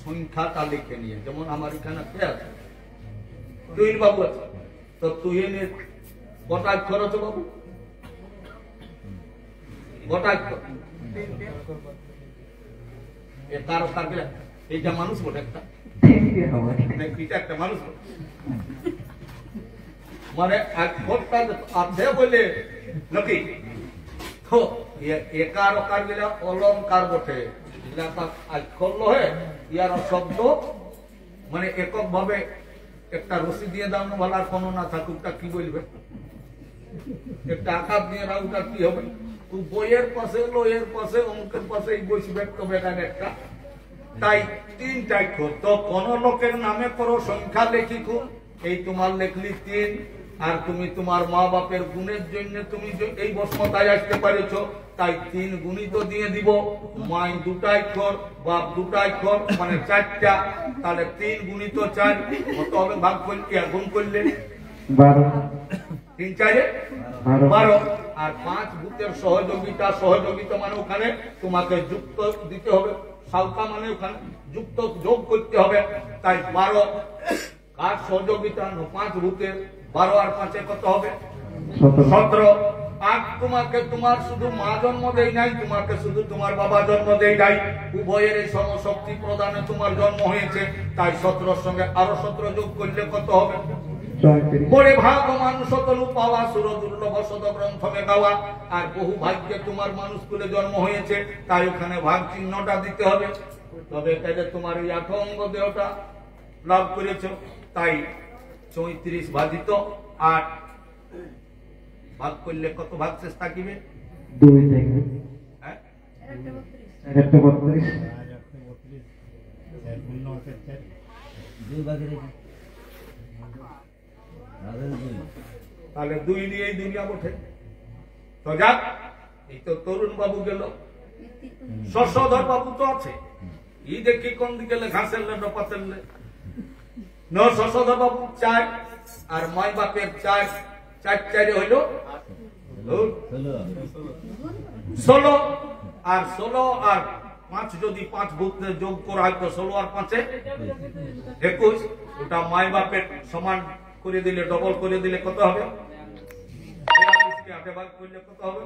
সংখ্যাটা লিখে নিয়ে যেমন আমার এখানে কে আছে তুই বাবু আছে তো তুই নিয়ে কটা খরচ বাবু গোটা কারো থাকলে এইটা মানুষ বটে একটা একটা মানুষ মানে আছে বলে নাকি তো একার ওকার গেলে অলঙ্কার বটে ইয়ার শব্দ মানে একক ভাবে একটা রশি দিয়ে দাও না ভালো কোনো না থাকুকটা কি বলবে একটা আঘাত দিয়ে রাউটা কি হবে বইয়ের পাশে লোয়ের পাশে অঙ্কের পাশে বসবে তবে এখানে একটা তাই তিনটাই তো কোন লোকের নামে করো সংখ্যা লেখিকু এই তোমার লেখলি 3 আর তুমি তোমার মা বাপের গুণের জন্য তুমি এই বসমতায় আসতে পারেছো তাই 3 গুণিত দিয়ে দিব মাই 2টা অক্ষর বাপ 2টা অক্ষর মানে 4টা তাহলে 3 গুণিত 4 কত হবে ভাগ করলে গুণ করলে 12 3 4 12 আর 5 ভূতের সহযোগিতা মানে ওখানে তোমাকে যুক্ত দিতে হবে সাউকা মানে ওখানে যুক্ত যোগ করতে হবে তাই 12 কার সহযোগিতা 5 ভূতের 12 আর 5 কত হবে 17 আর তোমাকে তোমার শুধু মা জন্ম দেয় নাই তোমাকে শুধু তোমার বাবা জন্ম দেয় নাই উভয়ের এই সমশক্তি প্রদানে তোমার জন্ম হয়েছে তাই 17 সঙ্গে আরো 17 যোগ করলে কত হবে বড়ে ভাগ মানুষ তলু পাওয়া সুর দুর্লভ শত গ্রন্থমে গাওয়া আর বহু ভাগ্যে তোমার মানুষ কুলে জন্ম হয়েছে তাই ওখানে ভাগ চিহ্নটা দিতে হবে তবে তাইলে তোমার এই 8 অঙ্গ দেহটা লাভ করেছো তাই 34 ভাজিত 8 ভাগ করলে কত ভাগ শেষ থাকিবে 2 থাকবে হ্যাঁ একটা 32 তাহলে 2 নিয়েই দুনিয়া ওঠে তো যাক এই তো তরুণ বাবু গেল শশধর বাবু তো আছে এই দেখি কোন দিকে লেখা সেললে ডপাতেললে ন শশধর বাবু 4 আর মাই বাপের 4 4 হইল 16 আর 16 আর 5 যদি 5 ভূত যোগ করা হয় তো 16 আর 5 21, ওটা মাই বাপের সমান করে দিলে, ডবল করে দিলে কত হবে? 42 কে 8 ভাগ করলে কত হবে?